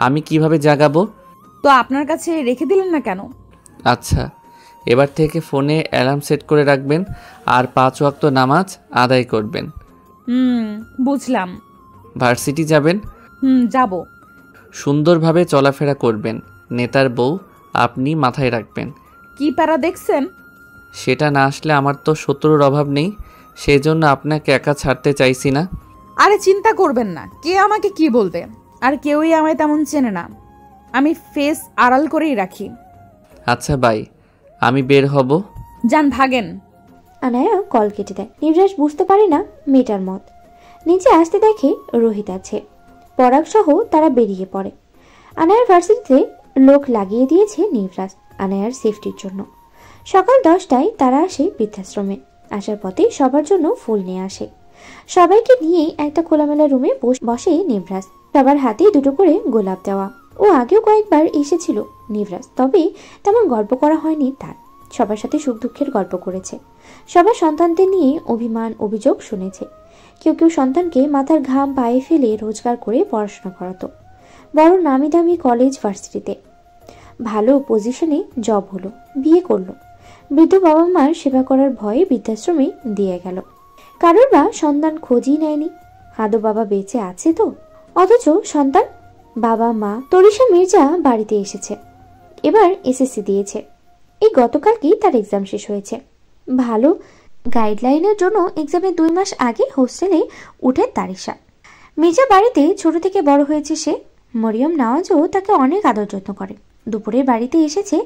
আমি কিভাবে জাগাবো? তো আপনার কাছে রেখে দিলেন না কেন? আচ্ছা, এবার থেকে ফোনে অ্যালার্ম সেট করে রাখবেন আর 5 ওয়াক্ত নামাজ আদায় করবেন। বুঝলাম। ভার্সিটি যাবেন? যাব। সুন্দরভাবে চলাফেরা করবেন। নেতার বউ আপনি মাথায় রাখবেন। কি প্যারা দেখছেন? সেটা না আসলে আমার তো শত্রুর অভাব নেই, সেই জন্য আপনাকে একা ছাড়তে চাইছি না। আরে চিন্তা করবেন না, কে আমাকে কি বলবে? আর কেউই আমায় তেমন চেনে না, আমি ফেস আড়াল করেই রাখি। আচ্ছা বাই, আমি বের হব। যান, ভাগেন। আনায়া কল কেটে দেয়। নিবরাস বুঝতে পারে না মেয়েটার মত। নিচে আসতে দেখে রোহিত আছে। পরাগ সহ তারা বেরিয়ে পড়ে। আনায়ার ভার্সিটিতে লোক লাগিয়ে দিয়েছে নিবরাস আনায়ার সেফটির জন্য। সকাল 10টায় তারা আসে বৃদ্ধাশ্রমে। আসার পথে সবার জন্য ফুল নিয়ে আসে। সবাইকে নিয়ে একটা খোলামেলা রুমে বসে নিবরাস। সবার হাতে দুটো করে গোলাপ দেওয়া। ও আগেও কয়েকবার এসেছিল নিবরাস, তবে তেমন গল্প করা হয়নি তার। সবার সাথে সুখ দুঃখের গল্প করেছে। সবার সন্তানদের নিয়ে অভিমান অভিযোগ শুনেছে। কেউ কেউ সন্তানকে মাথার ঘাম পায়ে ফেলে রোজগার করে পড়াশোনা করাতো। বড় নামি দামি কলেজ ভার্সিটিতে ভালো পজিশনে জব হলো, বিয়ে করলো। বৃদ্ধ বাবা মার সেবা করার ভয়ে বৃদ্ধাশ্রমে দিয়ে গেল। কারোর বা সন্তান খোঁজই নেয়নি। আদৌ বাবা বেঁচে আছে তো? অথচ সন্তান, বাবা মা। তরিশা মির্জা বাড়িতে এসেছে। এবার এসএসসি দিয়েছে। এই গতকালকেই তার এক্সাম শেষ হয়েছে। ভালো গাইডলাইনের জন্য এক্সামের 2 মাস আগে হোস্টেলে উঠে তারিশা। মির্জা বাড়িতে ছোট থেকে বড় হয়েছে সে। মরিয়ম নওয়াজও তাকে অনেক আদর যত্ন করে। দুপুরে বাড়িতে এসেছে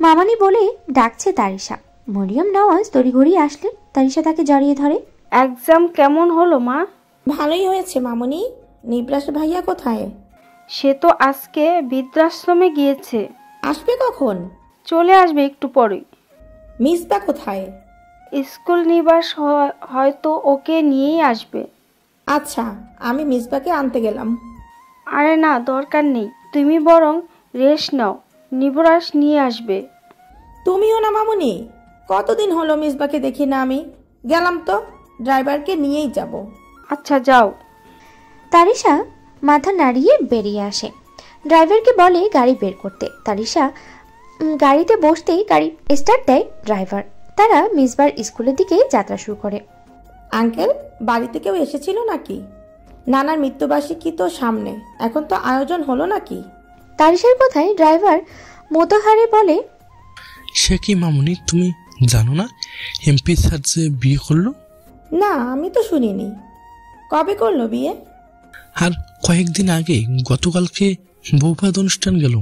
মামানি বলে ডাকছে তারিশা। মরিয়ম নওয়াজ তড়িঘড়ি আসলে তারিশা তাকে জড়িয়ে ধরে। এক্সাম কেমন হলো মা? ভালোই হয়েছে মামুনি। নিবরাস ভাইয়া কোথায়? সে তো আজকে বৃদ্ধাশ্রমে গিয়েছে। আসবে কখন? চলে আসবে একটু পরে। মিসবা কোথায়? স্কুল নিবাস হয়তো ওকে নিয়েই আসবে। আচ্ছা, আমি মিসবাকে আনতে গেলাম। আরে না, দরকার নেই, তুমি বরং রেস্ট নাও, নিবরাস নিয়ে আসবে। তুমিও না মামুনি? কতদিন হলো মিসবাকে দেখি না আমি। গেলাম তো, ড্রাইভারকে নিয়েই যাব। আচ্ছা যাও। তারিশা মাথা নাড়িয়ে বেরিয়ে আসে। ড্রাইভারকে বলে গাড়ি বের করতে। তারিশা গাড়িতে বসতেই গাড়ি স্টার্ট দেয় ড্রাইভার। তারা মিসবার স্কুলের দিকে যাত্রা শুরু করে। আঙ্কেল, বাড়িতে কেউ এসেছিল নাকি? নানার মৃত্যুবার্ষিকী তো সামনে, এখন তো আয়োজন হলো নাকি? তারিশার কথায় ড্রাইভার মোতাহারে বলে, সে কি মামুনি, তুমি জানো না এমপি স্যার যে বিয়ে করলো? না, আমি তো শুনিনি। কবে করলো বিয়ে? আর কয়েকদিন আগে, গতকালকে বৌভাত অনুষ্ঠান গেল।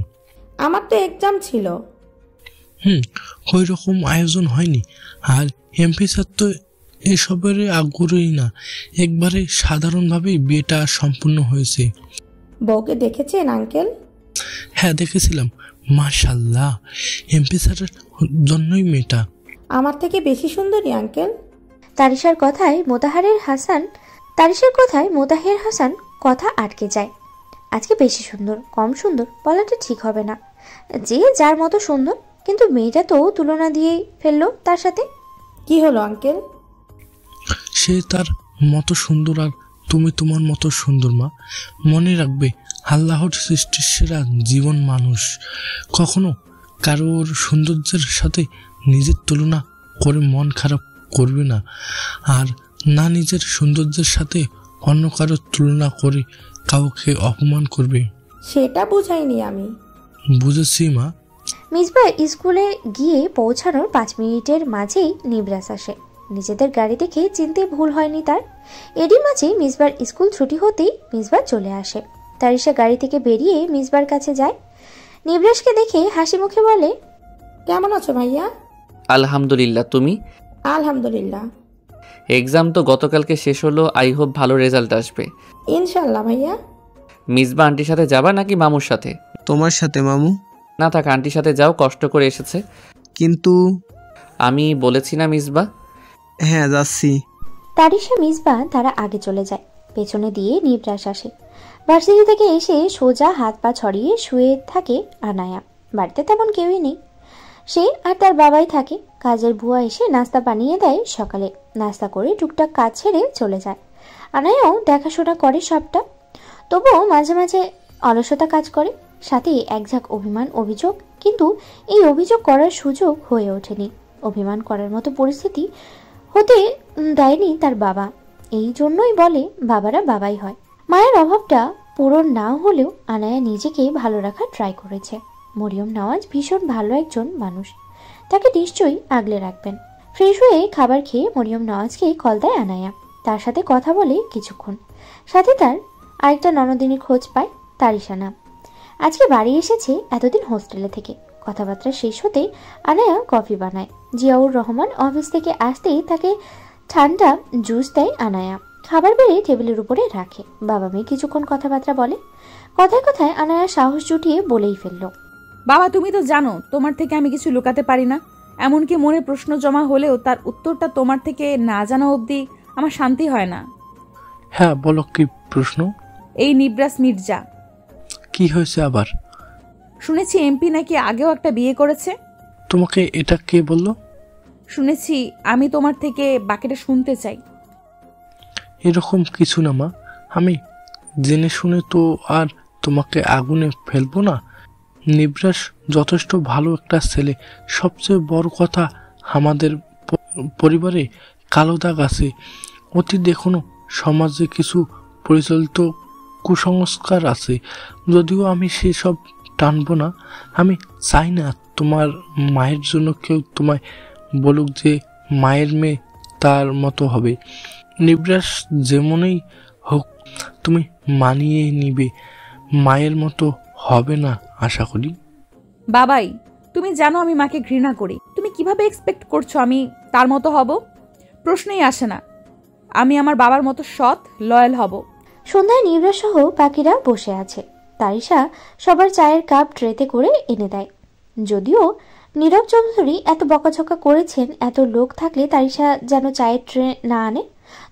আমার তো এক্সাম ছিল। ওই রকম আয়োজন হয়নি। আর এমপি স্যার তো এসবের আগ্রহী না, একবারে সাধারণভাবেই বিয়েটা সম্পূর্ণ হয়েছে। বউকে দেখেছেন আঙ্কেল? হ্যাঁ দেখেছিলাম, মাশাআল্লাহ, এমপি স্যারের জন্যই মেয়েটা আমার থেকে বেশি সুন্দরী আঙ্কেল। তারিশার কথায় মোতাহের হাসান কথা আটকে যায়। আজকে বেশি সুন্দর কম সুন্দর বলাটা ঠিক হবে না, যে যার মতো সুন্দর, কিন্তু মেয়েটা তো তুলনা দিয়ে ফেললো তার সাথে। কি হলো আঙ্কেল? সে তার মতো সুন্দর আর তুমি তোমার মতো সুন্দর মা। মনে রাখবে, আল্লাহর সৃষ্টির সেরা জীবন মানুষ। কখনো কারোর সৌন্দর্যের সাথে নিজের তুলনা করে মন খারাপ করবে না, আর না নিজের সৌন্দর্যের সাথে অন্য কারোর তুলনা করে কাউকে অপমান করবে। সেটা বুঝাইনি আমি। বুঝেছি মা। মিসবা স্কুলে গিয়ে পৌঁছানোর 5 মিনিটের মাঝেই নিবরাস আসে। নিজেদের গাড়ি দেখে চিনতে ভুল হয়নি তার। এরই মাঝে মিসবার স্কুল ছুটি হতেই মিসবা চলে আসে। তারিশা গাড়ি থেকে বেরিয়ে মিসবার কাছে যায়। নিবরাসকে দেখে হাসি মুখে বলে, কেমন আছো ভাইয়া? আলহামদুলিল্লাহ, তুমি? আলহামদুলিল্লাহ। এক্সাম তো গতকালকে শেষ হলো, আই হোপ ভালো রেজাল্ট আসবে। ইনশাল্লাহ ভাইয়া। মিসবা আন্টির সাথে যাবা নাকি মামুর সাথে? তোমার সাথে মামু। না থাক, আন্টির সাথে যাও, কষ্ট করে এসেছে। কিন্তু আমি বলেছি না মিসবা? হ্যাঁ যাচ্ছি। তারিশা মিসবা তারা আগে চলে যায়। পেছনে দিয়ে নিবরাস আসে। ভার্সিটি থেকে এসে সোজা হাত পা ছড়িয়ে শুয়ে থাকে আনায়া। বাড়িতে তেমন কেউই নেই, সে আর তার বাবাই থাকে। কাজের বুয়া এসে নাস্তা বানিয়ে দেয় সকালে। নাস্তা করে টুকটাক কাজ ছেড়ে চলে যায়। আনায়াও দেখাশোনা করে সবটা, তবুও মাঝে মাঝে অলসতা কাজ করে, সাথে একঝাঁক অভিমান অভিযোগ। কিন্তু এই অভিযোগ করার সুযোগ হয়ে ওঠেনি, অভিমান করার মতো পরিস্থিতি হতে দেয়নি তার বাবা। এই জন্যই বলে বাবারা বাবাই হয়। মায়ের অভাবটা পূরণ না হলেও আনায়া নিজেকে ভালো রাখার ট্রাই করেছে। মরিয়ম নওয়াজ ভীষণ ভালো একজন মানুষ, তাকে নিশ্চয়ই আগলে রাখবেন। ফ্রেশ হয়ে খাবার খেয়ে মরিয়ম নওয়াজকে কল দেয় আনায়া। তার সাথে কথা বলে কিছুক্ষণ, সাথে তার আরেকটা ননদিনীর খোঁজ পায়, তারিশা নাম। আজকে বাড়ি এসেছে এতদিন হোস্টেলে থেকে। কথাবার্তা শেষ হতেই আনায়া কফি বানায়। জিয়াউর রহমান অফিস থেকে আসতেই তাকে ঠান্ডা জুস দেয় আনায়া। খাবার বেড়ে টেবিলের উপরে রাখে। বাবা মেয়ে কিছুক্ষণ কথাবার্তা বলে। কথায় কথায় আনায়া সাহস জুটিয়ে বলেই ফেলল, বাবা তুমি তো জানো তোমার থেকে আমি কিছু লুকাতে পারি না। এমনকি মনে প্রশ্ন জমা হলেও তার উত্তরটা তোমার থেকে না জানা অবধি আমার শান্তি হয় না। হ্যাঁ বলো, কি প্রশ্ন? এই নিবরাস মির্জা। কি হয়েছে আবার? শুনেছি এমপি নাকি আগেও একটা বিয়ে করেছে। তোমাকে এটা কে বলল? শুনেছি, আমি তোমার থেকে বাকিটা শুনতে চাই। এরকম কিছু না মা, আমি জেনে শুনে তো আর তোমাকে আগুনে ফেলবো না। নিবরাস যথেষ্ট ভালো একটা ছেলে। সবচেয়ে বড় কথা, আমাদের পরিবারে কালো দাগ আছে। অতীতে এখনো সমাজে কিছু পরিচালিত কুসংস্কার আছে, যদিও আমি সেসব টানবো না। আমি চাই না তোমার মায়ের জন্য কেউ তোমায় বলুক যে মায়ের মেয়ে তার মতো হবে। নিবরাস যেমনই হোক তুমি মানিয়ে নিবে, মায়ের মতো হবে না আশা করি। বাবাই, তুমি জানো আমি মাকে ঘৃণা করি। তুমি কিভাবে এক্সপেক্ট করছো আমি তার মতো হব? প্রশ্নই আসে না। আমি আমার বাবার মতো সৎ লয়াল হব। সন্ধ্যায় নিবরাস সহ বাকিরা বসে আছে। তারিশা সবার চায়ের কাপ ট্রেতে করে এনে দেয়। যদিও নীরব চৌধুরী এত বকাঝকা করেছেন, এত লোক থাকলে তারিশা যেন চায়ের ট্রে না আনে।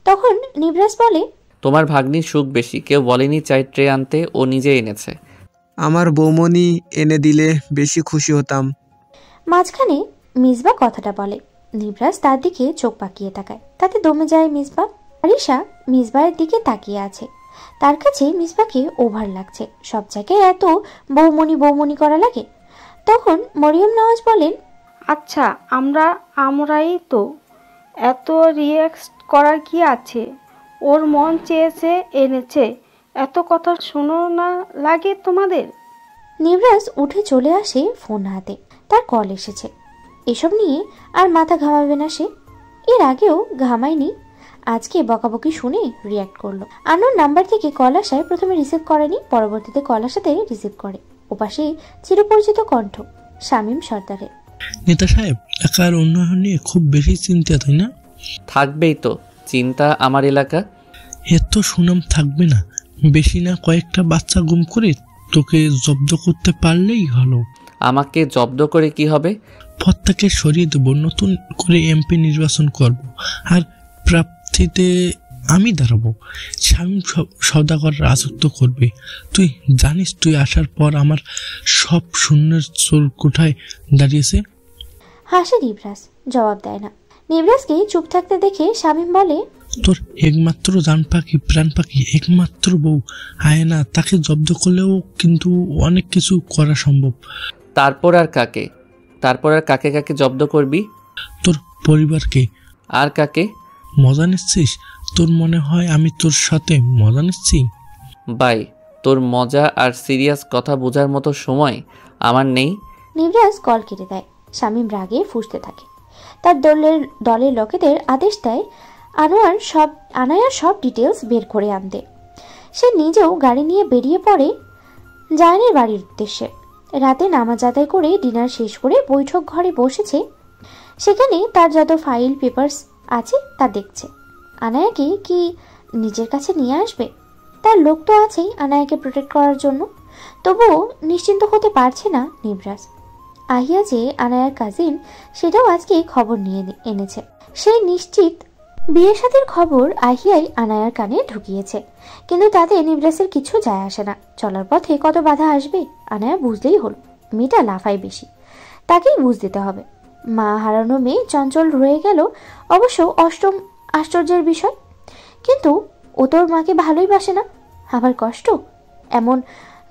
তখন নিবরাস বলে, তোমার ভাগ্নির সুখ বেশি, কেউ বলেনি চাই ট্রে আনতে, ও নিজে এনেছে। আমার বৌমনি এনে দিলে বেশি খুশি হতাম। মাঝখানে মিসবা কথাটা বলে। নিবরাস তার দিকে চোখ পাকিয়ে তাকায়, তাতে দমে যায় মিসবা। তারিশা মিসবার দিকে তাকিয়ে আছে। তার কাছে মিসবাকে ওভার লাগছে। সব জায়গায় এত বৌমনি বৌমনি করা লাগে। তখন মরিয়ম নওয়াজ বলেন, আচ্ছা আমরাই তো, এত রিয়াক্ট করার কি আছে? ওর মন চেয়েছে এনেছে, এত কথা শোনো না লাগে তোমাদের? নিবরাস উঠে চলে আসে, ফোন হাতে। তার কল এসেছে। এসব নিয়ে আর মাথা ঘামাবে না সে। এর আগেও ঘামায়নি, আজকে বকাবকি শুনে রিয়াক্ট করলো। আনোর নাম্বার থেকে কল আসায় প্রথমে রিসিভ করেনি, পরবর্তীতে কল আসাতে রিসিভ করে। ওপাশে চিরপরিচিত কণ্ঠ শামীম সর্দারের। নেতা সাহেব, এলাকার উন্নয়ন নিয়ে খুব বেশি চিন্তা, তাই না? থাকবেই তো চিন্তা। আমার এলাকা এত সুনাম থাকবে না, বেশি না কয়েকটা বাচ্চা গুম করে তোকে জব্দ করতে পারলেই হলো। আমাকে জব্দ করে কি হবে? পদ থেকে সরিয়ে দেব, নতুন করে এমপি নির্বাচন করব, আর প্রার্থীতে আমি দাঁড়াবো। শামীম সওদাগর রাজত্ব করবে। তুই জানিস তুই আসার পর আমার সব শূন্যের চোর কোঠায় দাঁড়িয়েছে। হাসে নিবরাস, জবাব দেয় না। নিবরাসকে চুপ থাকতে দেখে শামীম বলে, তোর একমাত্র জান পাখি, প্রাণ পাখি, একমাত্র বউ আয়না, তাকে জব্দ করলেও কিন্তু অনেক কিছু করা সম্ভব। তারপর আর কাকে? তারপর আর কাকে কাকে জব্দ করবি? তোর পরিবারকে। আর কাকে? মজা নিচ্ছিস? তোর মনে হয় আমি তোর সাথে মজা নিচ্ছি? বাই, তোর মজা আর সিরিয়াস কথা বোঝার মতো সময় আমার নেই। নিবরাস কল কেটে দেয়। শামীম রাগে ফুঁসতে থাকে। তার দলের লোকেদের আদেশ দেয় আনায়ার সব ডিটেলস বের করে আনতে। সে নিজেও গাড়ি নিয়ে বেরিয়ে পড়ে জায়ানের বাড়ির উদ্দেশ্যে। রাতে নামাজ আদায় করে ডিনার শেষ করে বৈঠক ঘরে বসেছে। সেখানে তার যত ফাইল পেপারস আছে তা দেখছে। আনায়াকে কি নিজের কাছে নিয়ে আসবে? তার লোক তো আছেই আনায়াকে প্রোটেক্ট করার জন্য। তবুও নিশ্চিন্ত হতে পারছে না নিবরাস। আহিয়া যে আনায়ার কাজিন, সেটাও আজকে খবর নিয়ে এনেছে। সে নিশ্চিত বিয়ে শাদীর খবর আহিয়াই আনায়ার কানে ঢুকিয়েছে, কিন্তু তাতে নিবরাসের কিছু যায় আসে না। চলার পথে কত বাধা আসবে আনায়া বুঝলেই হলো। মেয়েটা লাফায় বেশি, তাকেই বুঝ দিতে হবে। মা হারানো মেয়ে চঞ্চল রয়ে গেল অবশ্য অষ্টম আশ্চর্যের বিষয়, কিন্তু ও তোর মাকে ভালোই বাসে না, আবার কষ্ট। এমন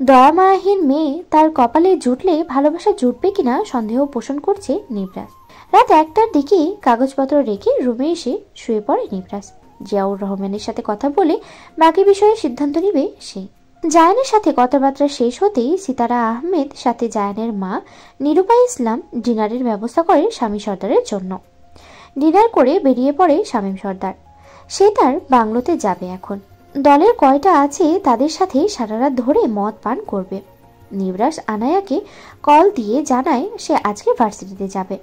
দয়ামায়াহীন মেয়ে তার কপালে জুটলে ভালোবাসা জুটবে কিনা সন্দেহ পোষণ করছে নিবরাস। রাত 1টার দিকে কাগজপত্র রেখে রুমে এসে শুয়ে পড়ে নিবরাস। জিয়াউর রহমানের সাথে কথা বলে বাকি বিষয়ে সিদ্ধান্ত নিবে সে। জায়ানের সাথে কথাবার্তা শেষ হতেই সিতারা আহমেদ সাথে জায়ানের মা নিরুপা ইসলাম ডিনারের ব্যবস্থা করে শামীম সর্দারের জন্য। ডিনার করে বেরিয়ে পড়ে শামীম সর্দার। সে তার বাংলোতে যাবে এখন। দলের কয়টা আছে তাদের সাথে সারা রাত ধরে মদ পান করবে। নিবরাস আনায়াকে কল দিয়ে জানায় সে আজকে ভার্সিটিতে যাবে।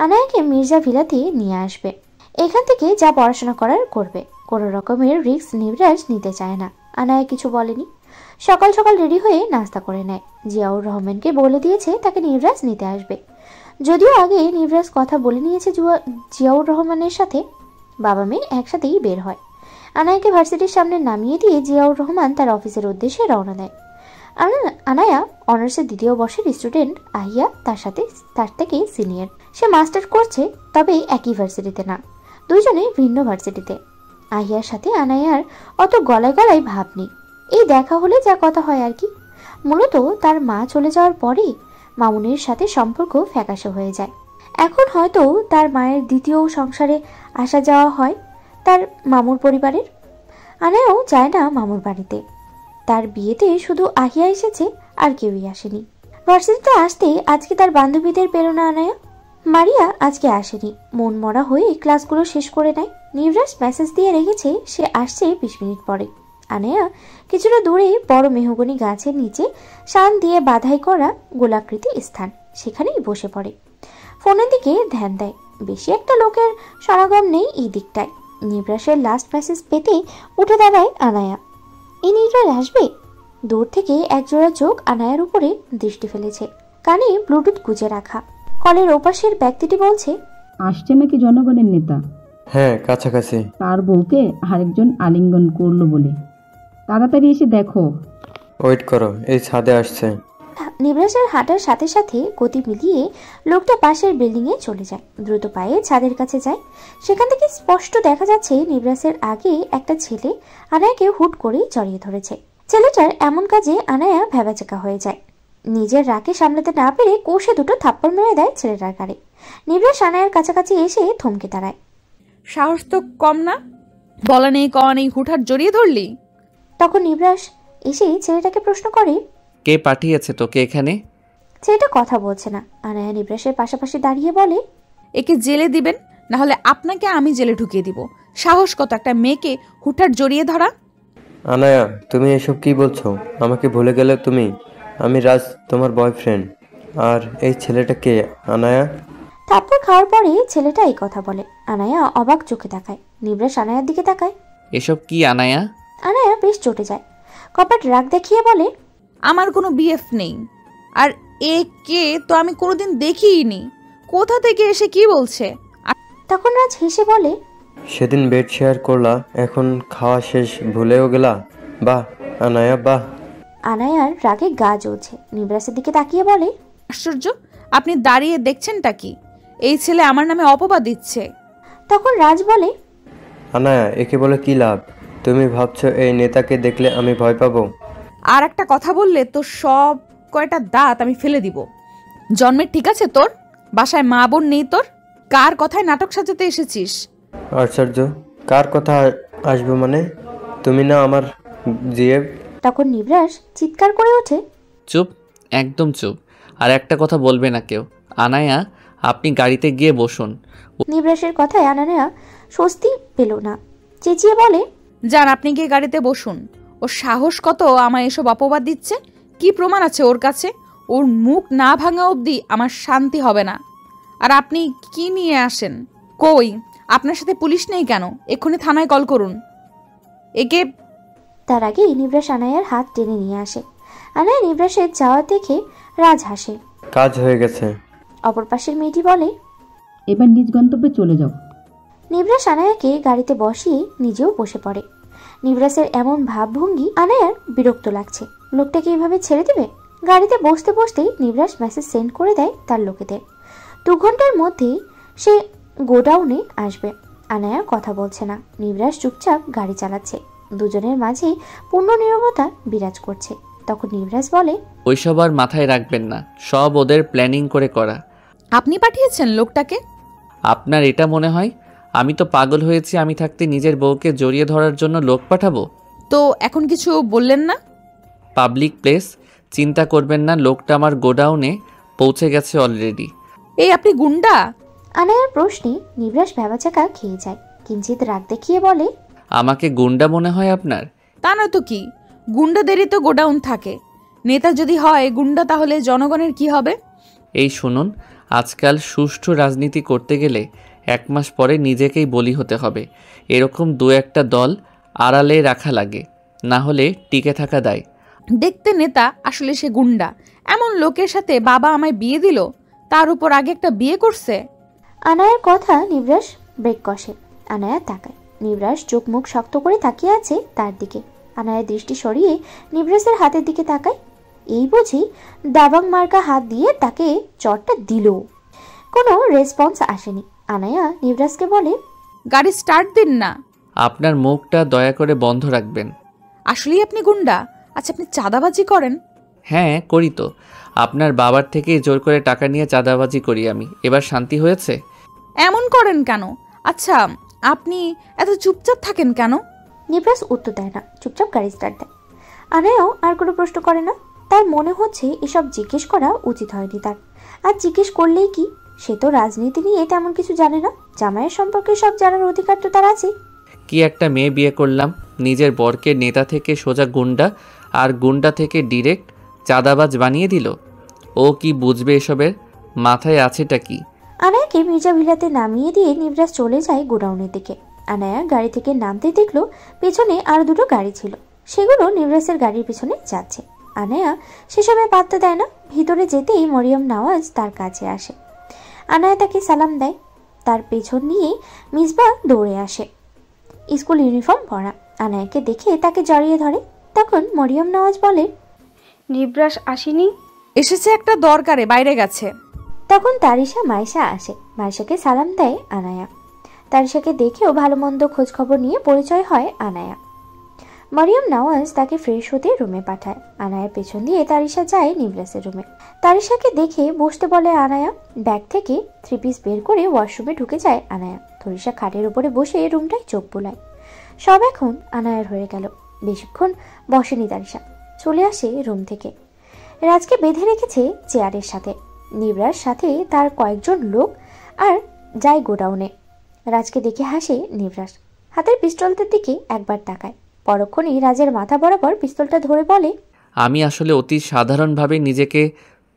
আনায়াকে মির্জা ভিলাতে নিয়ে আসবে। এখান থেকে যা পড়াশোনা করার করবে। কোনো রকমের রিস্ক নিবরাস নিতে চায় না। আনায়া কিছু বলেনি। সকাল সকাল রেডি হয়ে নাস্তা করে নেয়। জিয়াউর রহমানকে বলে দিয়েছে তাকে নিবরাস নিতে আসবে। যদিও আগে নিবরাস কথা বলে নিয়েছে জিয়াউর রহমানের সাথে। বাবা মেয়ে একসাথেই বের হয়। আনায়াকে ভার্সিটির সামনে নামিয়ে দিয়ে জিয়াউর রহমান তার অফিসের উদ্দেশ্যে রওনা দেয়। আনায়া অনার্সের 2য় বর্ষের স্টুডেন্ট। আহিয়া তার থেকে সিনিয়র। সে মাস্টার করছে, তবে একই ভার্সিটিতে না, দুইজনে ভিন্ন ভার্সিটিতে। আহিয়ার সাথে আনায়ার অত গলায় গলায় ভাব নেই। এই দেখা হলে যা কথা হয় আর কি। মূলত তার মা চলে যাওয়ার পরে মামুনের সাথে সম্পর্ক ফ্যাকাশে হয়ে যায়। এখন হয়তো তার মায়ের দ্বিতীয় সংসারে আসা যাওয়া হয় তার মামুর পরিবারের। আনায়াও যায় না মামুর বাড়িতে। তার বিয়েতে শুধু আহিয়া এসেছে, আর কেউই আসেনি। ভার্সিটিতে আসতে আজকে তার বান্ধবীদের পেল না আনায়া। মারিয়া আজকে আসেনি। মন মরা হয়ে ক্লাসগুলো শেষ করে নেয়। নিবরাস মেসেজ দিয়ে রেখেছে সে আসছে 20 মিনিট পরে। আনায়া কিছুটা দূরে বড় মেহগনি গাছের নিচে শান দিয়ে বাধাই করা গোলাকৃতি স্থান, সেখানেই বসে পড়ে। ফোনের দিকে ধ্যান দেয়। বেশি একটা লোকের সমাগম নেই এই দিকটায়। নিবরাসের লাস্ট মেসেজ পেতে উঠে দাঁড়ায় আনায়া। এই নিবরাস আসবে? দূর থেকে একজোড়া চোখ আনায়ার উপরে দৃষ্টি ফেলেছে। কানে ব্লুটুথ গুজে রাখা। কলের ওপাশের ব্যক্তিটি বলছে, আসছে নাকি জনগণের নেতা? হ্যাঁ, কাছাকাছি। তার বউকে আরেকজন আলিঙ্গন করলো বলে। তাড়াতাড়ি এসে দেখো। ওয়েট করো, এই ছাদে আসছে। নিবরাসের হাঁটার সাথে সাথে গতি মিলিয়ে লোকটা পাশের বিল্ডিংয়ে চলে যায়। দ্রুত পায়ে ছাদের কাছে যায়। সেখান থেকে স্পষ্ট দেখা যাচ্ছে নিবরাসের আগে একটা ছেলে আনায়াকে হুট করে জড়িয়ে ধরেছে। ছেলেটার এমন কাজে আনায়া ভ্যাবাচেকা হয়ে যায়। নিজের রাগে সামলাতে না পেরে কষে দুটো থাপ্পড় মেরে দেয় ছেলেটার গাড়ি। নিবরাস আনায়ার কাছাকাছি এসে থমকে দাঁড়ায়। সাহস তো কম না, বলা নেই কওয়া নেই, হুটহাট জড়িয়ে ধরলি। তখন নিবরাস এসে ছেলেটাকে প্রশ্ন করে, কে পাঠিয়েছে তোকে এখানে? ছেলেটা কথা বলছে না। আনায়া নিবরাসের পাশাপাশি দাঁড়িয়ে বলে, একে জেলে দিবেন, না হলে আপনাকে আমি জেলে ঢুকিয়ে দিব। সাহস কত একটা মেয়েকে হুটহাট জড়িয়ে ধরা। আনায়া, তুমি এসব কি বলছো? আমাকে ভুলে গেলে তুমি? আমি রাজ, তোমার বয়ফ্রেন্ড। আর এই ছেলেটা কে আনায়া? থাপ্পড় খাওয়ার পরে ছেলেটা এই কথা বলে। আনায়া অবাক চোখে তাকায়। নিবরাস আনায়ার দিকে তাকায়। এসব কি আনায়া? আনায়া বেশ চটে যায়। কপাট রাগ দেখিয়ে বলে, আমার কোনো বিএফ নেই। আর এ কে তো আমি কোনোদিন দেখিইনি। কোথা থেকে এসে কি বলছে? তখন রাজ হেসে বলে, সেদিন বেড শেয়ার করলা, এখন খাওয়া শেষ ভুলেও গেলা? বাহ আনায়া, বাহ। আনায়ার রাগে গা জ্বলছে। নিবরাসের দিকে তাকিয়ে বলে, আশ্চর্য, আপনি দাঁড়িয়ে দেখছেনটা কি? এই ছেলে আমার নামে অপবাদ দিচ্ছে। তখন রাজ বলে, আনায়া, একে বলে কি লাভ? তুমি ভাবছো এই নেতাকে দেখলে আমি ভয় পাবো? আর একটা কথা বললে তো সব কয়টা দাঁত আমি ফেলে দিব। জন্মের ঠিক আছে তোর? বাসায় মা বোন নেই তোর? কার কথায় নাটক সাজাতে এসেছিস? আশ্চর্য, কার কথা আসবে মানে? তুমি না আমার জিএফ। তখন নিবরাস চিৎকার করে ওঠে, চুপ, একদম চুপ। আর একটা কথা বলবে না কেউ। আনায়া, আপনি গাড়িতে গিয়ে বসুন। নিবরাসের কথায় আনায়া স্বস্তি পেল না। চেঁচিয়ে বলে, যান, আপনি গিয়ে গাড়িতে বসুন। ওর সাহস কত আমায় এসব অপবাদ দিচ্ছে? কি প্রমাণ আছে ওর কাছে? ওর মুখ না ভাঙা অবধি আমার শান্তি হবে না। আর আপনি কি নিয়ে আসেন? কই, আপনার সাথে পুলিশ নেই কেন? এক্ষুনি থানায় কল করুন একে। তার আগে নিবরাস আনায়ার হাত টেনে নিয়ে আসে। আনায়া নিবরাসের যাওয়া দেখে রাজ হাসে। কাজ হয়ে গেছে। অপর পাশের মেয়েটি বলে, এবার নিজ গন্তব্যে চলে যাও। নিবরাস আনায়াকে গাড়িতে বসিয়ে নিজেও বসে পড়ে। নিবরাসের এমন ভাবভঙ্গি আনায়ার বিরক্ত লাগছে। লোকটাকে এইভাবে ছেড়ে দেবে? গাড়িতে বসতে বসতেই নিবরাস মেসেজ সেন্ড করে দেয় তার লোকেদের। 2 ঘন্টার মধ্যেই সে গোডাউনে আসবে। আনায়া কথা বলছে না। নিবরাস চুপচাপ গাড়ি চালাচ্ছে। দুজনের মাঝেই পূর্ণ নীরবতা বিরাজ করছে। তখন নিবরাস বলে, ওইসব আর মাথায় রাখবেন না, সব ওদের প্ল্যানিং করে করা। আপনি পাঠিয়েছেন লোকটাকে? আপনার এটা মনে হয় আমি তো পাগল হয়েছি আমি থাকতে নিজের বউকে জড়িয়ে ধরার জন্য লোক পাঠাবো? তো এখন কিছু বললেন না? পাবলিক প্লেস, চিন্তা করবেন না, লোকটা আমার গোডাউনে পৌঁছে গেছে অলরেডি। এই আপনি গুন্ডা? আনায়ার প্রশ্নে নিবরাস ভ্যাবাচাকা খেয়ে যায়। কিঞ্চিত রাগ দেখিয়ে বলে, আমাকে গুন্ডা মনে হয় আপনার? তা নয় তো কি, গুন্ডাদেরই তো গোডাউন থাকে। নেতা যদি হয় গুন্ডা, তাহলে জনগণের কি হবে? এই শুনুন, আজকাল সুষ্ঠু রাজনীতি করতে গেলে 1 মাস পরে নিজেকেই বলি হতে হবে। এরকম 2-1টা দল আড়ালে রাখা লাগে, না হলে টিকে থাকা দায়। দেখতে নেতা, আসলে সে গুন্ডা। এমন লোকের সাথে বাবা আমায় বিয়ে দিল, তার উপর আগে একটা বিয়ে করছে। আনায়ার কথা নিবরাস ব্রেক কষে। আনায়া তাকায়। নিবরাস চোখ মুখ শক্ত করে তাকিয়ে আছে তার দিকে। আনায়ার দৃষ্টি সরিয়ে নিবরাসের হাতের দিকে তাকায়। এই বুঝি দাবাং মার্কা হাত দিয়ে তাকে চটটা দিল। কোনো রেসপন্স আসেনি। আনায়া নিবরাসকে বলে, গাড়ি স্টার্ট দিন না। আপনার মুখটা দয়া করে বন্ধ রাখবেন। আসলেই আপনি গুন্ডা? আচ্ছা, আপনি চাঁদাবাজি করেন? হ্যাঁ করি তো, আপনার বাবার থেকে জোর করে টাকা নিয়ে চাঁদাবাজি করি আমি। এবার শান্তি হয়েছে? এমন করেন কেন? আচ্ছা, আপনি এত চুপচাপ থাকেন কেন? নিবরাস উত্তর দেয় না, চুপচাপ গাড়ি স্টার্ট দেয়। আনায়াও আর কোনো প্রশ্ন করে না। তার মনে হচ্ছে এসব জিজ্ঞেস করা উচিত হয়নি তার। আর জিজ্ঞেস করলেই কি, সে তো রাজনীতি নিয়ে তেমন কিছু জানে না। জামাইয়ের সম্পর্কে সব জানার অধিকার তো তার আছে। কি একটা মেয়ে বিয়ে করলাম, নিজের বরকে নেতা থেকে সোজা গুন্ডা, আর গুন্ডা থেকে ডিরেক্ট চাঁদাবাজ বানিয়ে দিল। ও কি বুঝবে এসবের? মাথায় আছেটা কি? আনায়াকে মির্জা ভিলাতে নামিয়ে দিয়ে নিবরাস চলে যায় গোডাউনের দিকে। আনায়া গাড়ি থেকে নামতে দেখলো পেছনে আরো 2টো গাড়ি ছিল, সেগুলো নিবরাসের গাড়ির পিছনে যাচ্ছে। আনায়া সেসবে পাত্তা দেয় না। ভিতরে যেতেই মরিয়ম নওয়াজ তার কাছে আসে। আনায়া তাকে সালাম দেয়। তার পেছন নিয়ে মিসবাহ দৌড়ে আসে, স্কুল ইউনিফর্ম পরা। আনায়াকে দেখে তাকে জড়িয়ে ধরে। তখন মরিয়ম নওয়াজ বলে, নিবরাস আসেনি? এসেছে একটা দরকারে, বাইরে গেছে। তখন তারিশা মাইশা আসে। মাইশাকে সালাম দেয় আনায়া। তারিশাকে দেখেও ভালো মন্দ খোঁজ খবর নিয়ে পরিচয় হয় আনায়া। মরিয়ম নওয়াজ তাকে ফ্রেশ হতে রুমে পাঠায়। আনায়ার পেছন দিয়ে তারিশা যায় নিবরাসের রুমে। তারিশাকে দেখে বসতে বলে আনায়া। ব্যাগ থেকে 3 পিস বের করে ওয়াশরুমে ঢুকে যায় আনায়া। তরিশা খাটের উপরে বসে রুমটায় চোখ বুলায়। সব এখন আনায়ার হয়ে গেল। বেশিক্ষণ বসেনি তারিশা, চলে আসে রুম থেকে। রাজকে বেঁধে রেখেছে চেয়ারের সাথে। নিবরাস সাথে তার কয়েকজন লোক আর যায় গোডাউনে। রাজকে দেখে হাসে নিবরাস। হাতের পিস্তলটার দিকে একবার তাকায়। পরক্ষণেই রাজের মাথা বরাবর পিস্তলটা ধরে বলে, আমি আসলে অতি সাধারণভাবে নিজেকে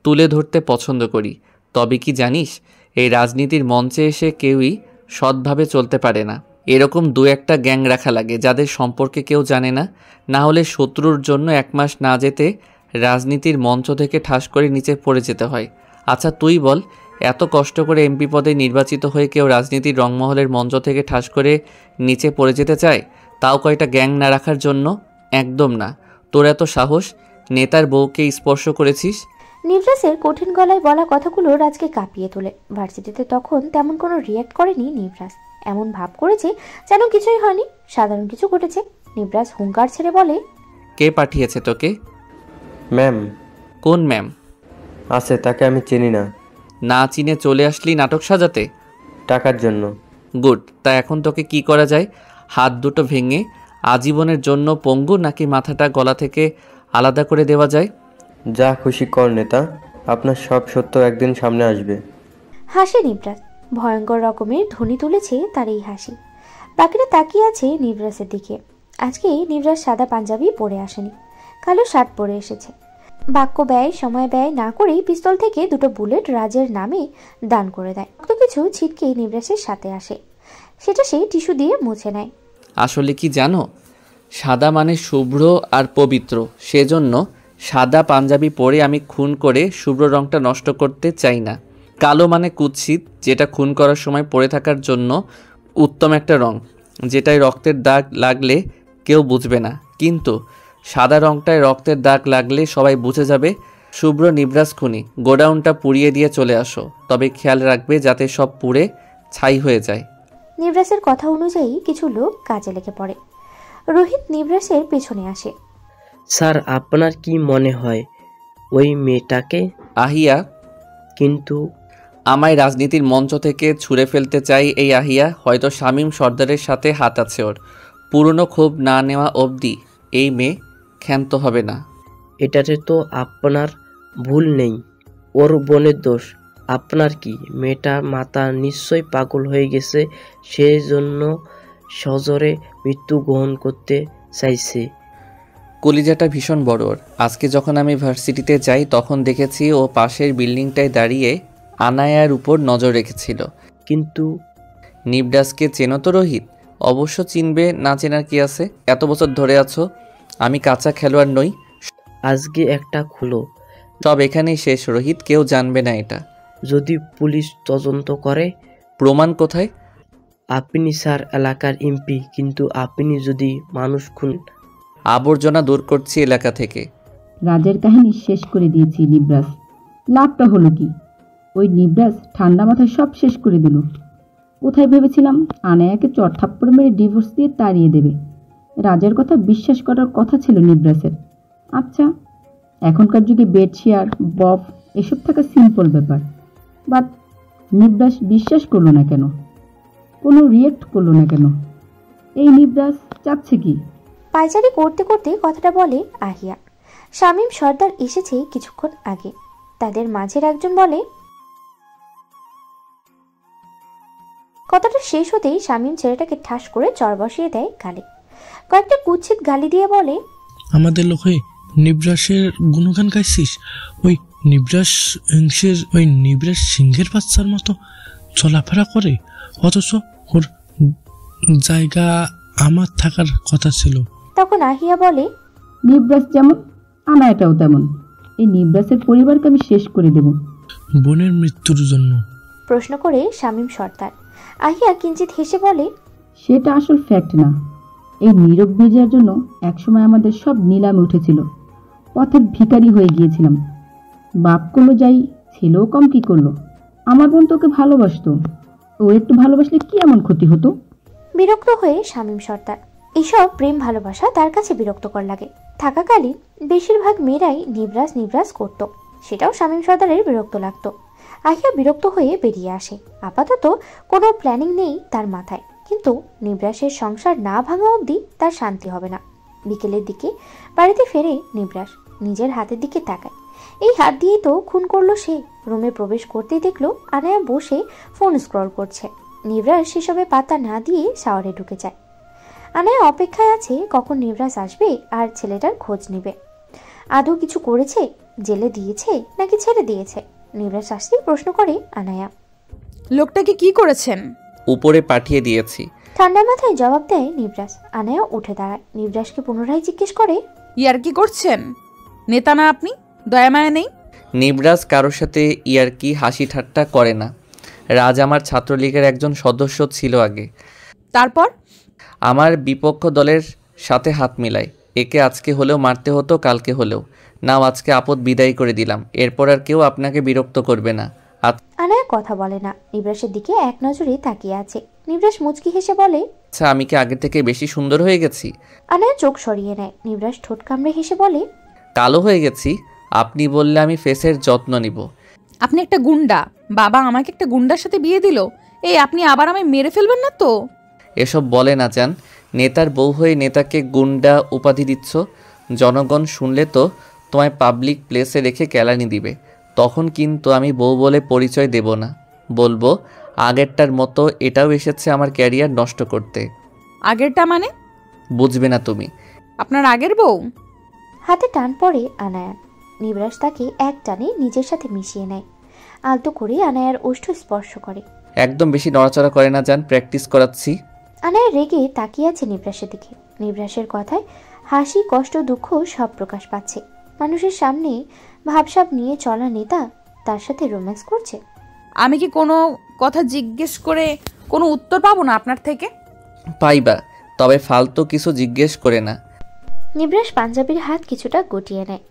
তুলে ধরতে পছন্দ করি। তবে কি জানিস, এই রাজনীতির মঞ্চে এসে কেউই সৎভাবে চলতে পারে না। এরকম 2-1টা গ্যাং রাখা লাগে যাদের সম্পর্কে কেউ জানে না। না হলে শত্রুর জন্য 1 মাস না যেতে রাজনীতির মঞ্চ থেকে ঠাস করে নিচে পড়ে যেতে হয়। আচ্ছা তুই বল, এত কষ্ট করে এমপি পদে নির্বাচিত হয়ে কেউ রাজনীতির রংমহলের মঞ্চ থেকে ঠাস করে নিচে পড়ে যেতে চায়? তাও কয়টা গ্যাং না রাখার জন্য? একদম না। তোর এত সাহস, নেতার বউকে স্পর্শ করেছিস? নিবরাসের কঠিন গলায় বলা কথাগুলো রাজকে কাঁপিয়ে তোলে। ভার্সিটিতে তখন তেমন কোনো রিয়্যাক্ট করেনি নিবরাস। এমন ভাব করেছে যেন কিছুই হয়নি, সাধারণ কিছু ঘটেছে। নিবরাস হুঙ্কার ছেড়ে বলে, কে পাঠিয়েছে তোকে? ম্যাম। কোন ম্যাম? আছে, তাকে আমি চিনি না। না চিনে চলে আসলি নাটক সাজাতে? টাকার জন্য। গুড। তা এখন তোকে কি করা যায়? হাত দুটো ভেঙে আজীবনের জন্য পঙ্গু, নাকি মাথাটা গলা থেকে আলাদা করে দেওয়া যায়? যা খুশি কর নেতা, আপনার সব সত্য একদিন সামনে আসবে। হাসে নিবরাস। ভয়ঙ্কর রকমের ধ্বনি তুলেছে তার এই হাসি। বাকিরা তাকিয়ে আছে নিবরাসের দিকে। আজকে নিবরাস সাদা পাঞ্জাবি পরে আসেনি, কালো শার্ট পরে এসেছে। বাক্য ব্যয় সময় ব্যয় না করেই পিস্তল থেকে 2টো বুলেট রাজের নামে দান করে দেয়। কত কিছু ছিটকে নিবরাসের সাথে আসে, সেটা সে টিস্যু দিয়ে মুছে নেয়। আসলে কি জানো, সাদা মানে শুভ্র আর পবিত্র। সেজন্য সাদা পাঞ্জাবি পরে আমি খুন করে শুভ্র রংটা নষ্ট করতে চাই না। কালো মানে কুৎসিত, যেটা খুন করার সময় পরে থাকার জন্য উত্তম একটা রং, যেটায় রক্তের দাগ লাগলে কেউ বুঝবে না, কিন্তু সাদা রংটায় রক্তের দাগ লাগলে সবাই বুঝে যাবে। শুভ্র নিবরাজ খুনি। গোডাউনটা পুড়িয়ে দিয়ে চলে আসো, তবে খেয়াল রাখবে যাতে সব পুড়ে ছাই হয়ে যায়। নিবরাসের কথা অনুযায়ী কিছু লোক কাজে লেগে পড়ে। রোহিত নিবরাসের পেছনে আসে। স্যার, আপনার কি মনে হয় ওই মেয়েটাকে? আহিয়া। কিন্তু আমায় রাজনীতির মঞ্চ থেকে ছুঁড়ে ফেলতে চাই এই আহিয়া। হয়তো শামীম সর্দারের সাথে হাত আছে ওর। পুরনো ক্ষোভ না নেওয়া অবধি এই মেয়ে ক্ষান্ত হবে না। এটাতে তো আপনার ভুল নেই, ওর বোনের দোষ। আপনার কি? মেয়েটা মাথা নিশ্চয়ই পাগল হয়ে গেছে, সেই জন্য সজোরে মৃত্যু গ্রহণ করতে চাইছে। কলিজাটা ভীষণ বড় ওর। আজকে যখন আমি ভার্সিটিতে যাই তখন দেখেছি ও পাশের বিল্ডিংটায় দাঁড়িয়ে আনায়ার উপর নজর রেখেছিল। কিন্তু নিবরাজকে চেনো তো রোহিত? অবশ্য চিনবে, না চেনার কি আছে? এত বছর ধরে আছো। আমি কাঁচা খেলোয়াড় নই। আজকে একটা খুলো। সব এখানেই শেষ রোহিত, কেউ জানবে না এটা। যদি পুলিশ তদন্ত করে? প্রমাণ কোথায়? আপনি স্যার এলাকার এমপি, কিন্তু আপনি যদি মানুষ খুন। আবর্জনা দূর করছি এলাকা থেকে। রাজের কাহিনী শেষ করে দিয়েছি নিবরাজ। লাভটা হলো কি? ওই নিবরাজ ঠান্ডা মাথায় সব শেষ করে দিল। কোথায় ভেবেছিলাম আনায়াকে চট থাপ্পড় মেরে ডিভোর্স দিয়ে তাড়িয়ে দেবে। রাজের কথা বিশ্বাস করার কথা ছিল নিবরাজের। আচ্ছা, এখনকার যুগে বেড শেয়ার, বফ এসব থাকা সিম্পল ব্যাপার। বাট নিবরাজ বিশ্বাস করলো না কেন? কোনো রিয়েক্ট করলো না কেন? এই নিবরাজ চাচ্ছে কি? পায়চারি করতে করতে কথাটা বলে আহিয়া। শামীম সর্দার এসেছে কিছুক্ষণ আগে। তাদের মাঝের একজন বলে। কথাটা শেষ হতেই শামীম ছেলেটাকে ঠাস করে চড় বসিয়ে দেয় গালে। কয়েকটা কুৎসিত গালি দিয়ে বলে, আমাদের লোকে নিবরাসের গুণগান গাইছিস? ওই নিবরাস সিংহের বাচ্চার মতো চলাফেরা করে, অথচ ওর জায়গা আমার থাকার কথা ছিল। তখন আহিয়া বলে, নিবরাজ যেমন আনায়াটাও তেমন। এই নিবরাসের পরিবারকে আমি শেষ করে দেব। বোনের মৃত্যুর জন্য? প্রশ্ন করে শামীম সর্দার। আহিয়া কিঞ্চিত হেসে বলে, সেটা আসল ফ্যাক্ট না। এই নীরব বিজয়ের জন্য একসময় আমাদের সব নিলামে উঠেছিল। পথের ভিখারি হয়ে গিয়েছিলাম। বাপ করলো যাই, ছেলেও কম কি করলো। আমার বোন তোকে ভালোবাসতো, ও একটু ভালোবাসলে কি এমন ক্ষতি হতো? বিরক্ত হয়ে শামীম সর্দার। এসব প্রেম ভালোবাসা তার কাছে বিরক্তকর লাগে। থাকাকালীন বেশিরভাগ মেয়েরাই নিবরাজ করত, সেটাও শামীম সর্দারের বিরক্ত লাগতো। আহিয়া বিরক্ত হয়ে বেরিয়ে আসে। আপাতত কোনো প্ল্যানিং নেই তার মাথায়, কিন্তু নিবরাসের সংসার না ভাঙা অবধি তার শান্তি হবে না। বিকেলের দিকে বাড়িতে ফেরে নিবরাস, নিজের হাতের দিকে তাকায়। এই হাত দিয়েই তো খুন করলো সে। রুমে প্রবেশ করতেই দেখলো আনায়া বসে ফোন স্ক্রল করছে। নিবরাস সেসবে পাত্তা না দিয়ে শাওয়ারে ঢুকে যায়। আনায়া অপেক্ষায় আছে কখন নিবরাস আসবে আর ছেলেটার খোঁজ নেবে। আদৌ কিছু করেছে? জেলে দিয়েছে নাকি ছেড়ে দিয়েছে? নিবরাস আসতেই প্রশ্ন করে আনায়া। লোকটাকে কি করেছেন? উপরে পাঠিয়ে দিয়েছি। ঠান্ডা মাথায় জবাব দেয় নিবরাস। আনায়া উঠে দাঁড়ায়। নিবরাসকে পুনরায় জিজ্ঞেস করে, ইয়ার কি করছেন? নেতা না আপনি? দয়া মায়া নেই? নিবরাজ কারোর সাথে ইয়ার্কি হাসি ঠাট্টা করে না। রাজ আমার ছাত্রলীগের একজন সদস্য ছিল আগে। তারপর? আমার বিপক্ষ দলের সাথে হাত মিলায়। একে আজকে হলেও মারতে হতো, কালকে হলেও। নাও আজকে আপদ বিদায় করে দিলাম। এরপর আর কেউ আপনাকে বিরক্ত করবে না। আনায়া কথা বলে না, নিবরাসের দিকে এক নজরে তাকিয়ে আছে। নিবরাস মুচকি হেসে বলে, আচ্ছা, আমি কি আগের থেকে বেশি সুন্দর হয়ে গেছি? আনায়া চোখ সরিয়ে নেয়। নিবরাস ঠোঁট কামড়ে হেসে বলে, কালো হয়ে গেছি? আপনি বললে আমি ফেসের যত্ন নিব। আপনি একটা গুন্ডা। বাবা আমাকে একটা গুন্ডার সাথে বিয়ে দিল। এই আপনি আবার আমায় মেরে ফেলবেন না তো? এসব বলে না জান। নেতার বউ হয়ে নেতাকে গুন্ডা উপাধি দিচ্ছ। জনগণ শুনলে তো তোমায় পাবলিক প্লেসে রেখে কেলানি দিবে। তখন কিন্তু আমি বউ বলে পরিচয় দেব না, বলবো আগেরটার মতো এটাও এসেছে আমার ক্যারিয়ার নষ্ট করতে। আগেরটা মানে? বুঝবে না তুমি। আপনার আগের বউ? হাতে টান পড়ে আনায়ার। নিবরাস তাকে এক টানে নিজের সাথে মিশিয়ে নেয়। আলতো করে আনায়ার ওষ্ঠ স্পর্শ করে। একদম বেশি নড়াচড়া করে না জান, প্র্যাকটিস করাচ্ছি। আনায়া রেগে তাকিয়ে আছে নিবরাসের দিকে। নিবরাসের কথায় হাসি, কষ্ট, দুঃখ সব প্রকাশ পাচ্ছে। মানুষের সামনে ভাবসাব নিয়ে চলা নেতা তার সাথে রোম্যান্স করছে। আমি কি কোনো কথা জিজ্ঞেস করে কোনো উত্তর পাবো না আপনার থেকে? পাইবা, তবে ফালতু কিছু জিজ্ঞেস করে না। নিবরাস পাঞ্জাবির হাত কিছুটা গুটিয়ে নেয়,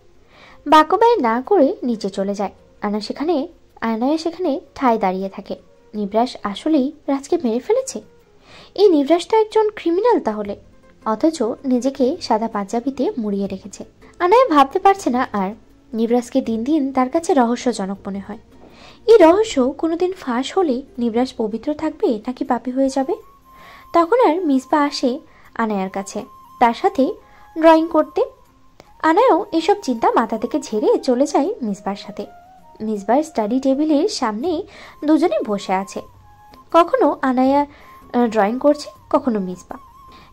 বাক্য ব্যয় না করে নিচে চলে যায়। আনায়া সেখানে ঠায় দাঁড়িয়ে থাকে। নিবরাস আসলেই রাজকে মেরে ফেলেছে? এই নিবরাস তো একজন ক্রিমিনাল তাহলে, অথচ নিজেকে সাদা পাঞ্জাবিতে মুড়িয়ে রেখেছে। আনায়া ভাবতে পারছে না আর। নিবরাসকে দিন দিন তার কাছে রহস্যজনক মনে হয়। এই রহস্য কোনোদিন ফাঁস হলে নিবরাস পবিত্র থাকবে নাকি পাপী হয়ে যাবে? তখন আর মিসবা আসে আনায়ার কাছে, তার সাথে ড্রয়িং করতে। আনায়াও এসব চিন্তা মাথা থেকে ঝেড়ে চলে যায় মিসবার সাথে। মিসবার স্টাডি টেবিলের সামনে দুজনে বসে আছে। কখনো আনায়া ড্রয়িং করছে, কখনো মিসবা।